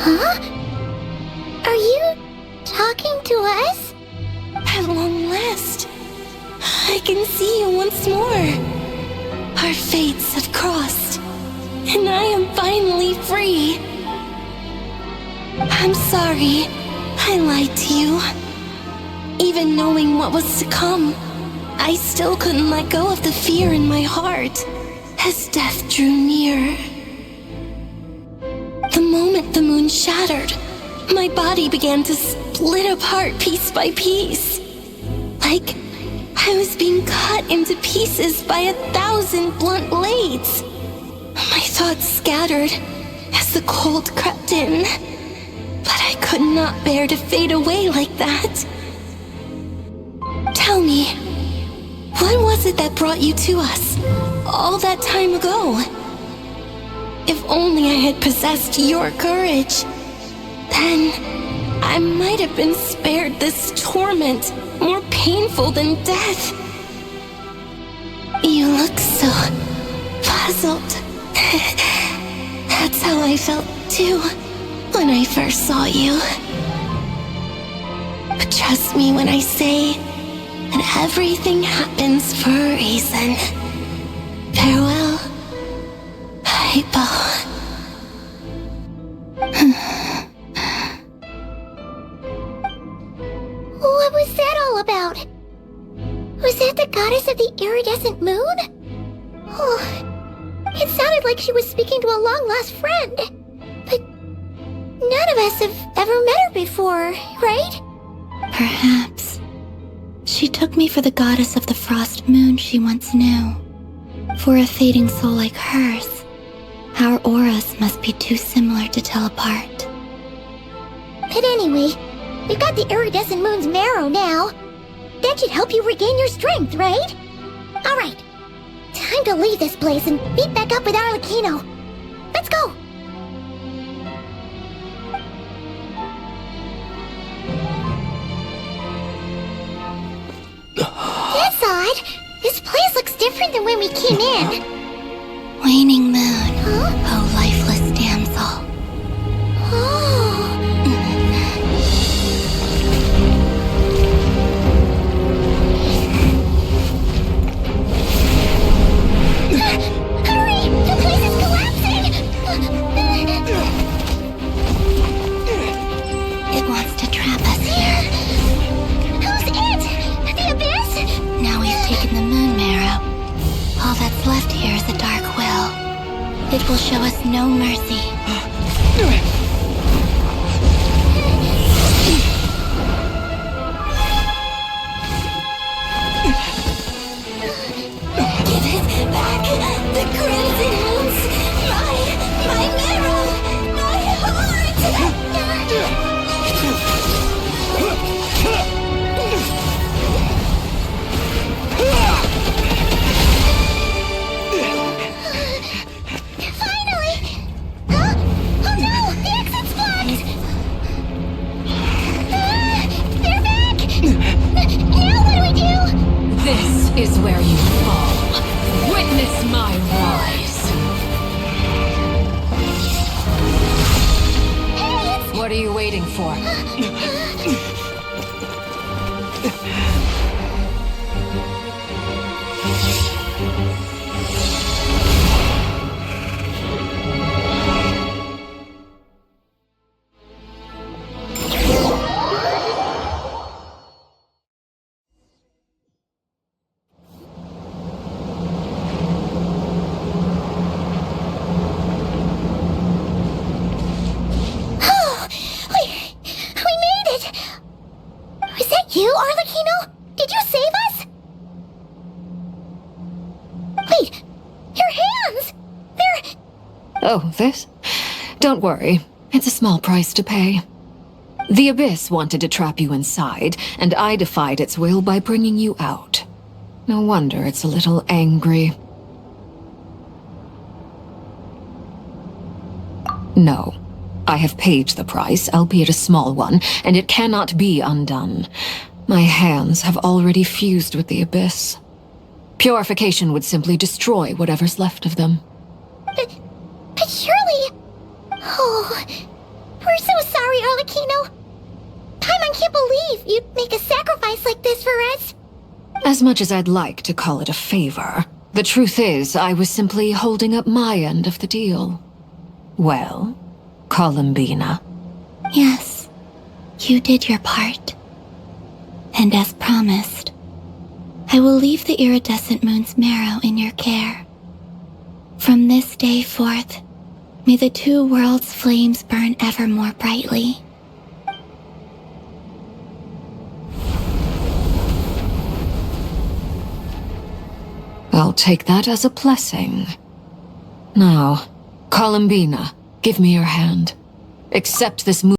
[SPEAKER 2] Huh? Are you talking to us?
[SPEAKER 19] At long last, I can see you once more. Our fates have crossed, and I am finally free. I'm sorry, I lied to you. Even knowing what was to come, I still couldn't let go of the fear in my heart as death drew near. The moment the moon shattered, my body began to split apart piece by piece. Like I was being cut into pieces by 1,000 blunt blades. My thoughts scattered as the cold crept in, but I could not bear to fade away like that. Tell me, what was it that brought you to us all that time ago? If only I had possessed your courage, then I might have been spared this torment more painful than death. You look so puzzled. That's how I felt too when I first saw you. But trust me when I say that everything happens for a reason. Farewell, Hypo.
[SPEAKER 2] What was that all about? Was that the goddess of the iridescent moon? Oh, it sounded like she was speaking to a long-lost friend. But none of us have ever met her before, right?
[SPEAKER 11] Perhaps. She took me for the goddess of the frost moon she once knew. For a fading soul like hers, our auras must be too similar to tell apart.
[SPEAKER 2] But anyway, we've got the iridescent moon's marrow now. That should help you regain your strength, right? Alright, time to leave this place and meet back up with Arlecchino. Let's go! That's odd. This place looks different than when we came in.
[SPEAKER 11] Waning moon, oh lifeless damsel.
[SPEAKER 2] Hurry! The place is collapsing!
[SPEAKER 11] It wants to trap us here.
[SPEAKER 2] Who's it? The Abyss?
[SPEAKER 11] Now we've taken the moon marrow. All that's left here is a dark will. It will show us no mercy.
[SPEAKER 19] Give it back! The crimson moons! My marrow! My heart!
[SPEAKER 2] Finally! Huh? Oh no! The exit's blocked! They're back! Now what do we do?
[SPEAKER 17] This is where you fall. Witness my rise. What are you waiting for?
[SPEAKER 2] We made it! Was that you, Arlecchino? Did you save us? Wait, your hands! They're...
[SPEAKER 17] Oh, this? Don't worry. It's a small price to pay. The Abyss wanted to trap you inside, and I defied its will by bringing you out. No wonder it's a little angry. No. I have paid the price, albeit a small one, and it cannot be undone. My hands have already fused with the Abyss. Purification would simply destroy whatever's left of them.
[SPEAKER 2] But surely... Oh... Were
[SPEAKER 17] As much as I'd like to call it a favor, the truth is I was simply holding up my end of the deal. Well, Columbina?
[SPEAKER 11] Yes, you did your part. And as promised, I will leave the iridescent moon's marrow in your care. From this day forth, may the two worlds' flames burn ever more brightly.
[SPEAKER 17] I'll take that as a blessing. Now, Columbina, give me your hand. Accept this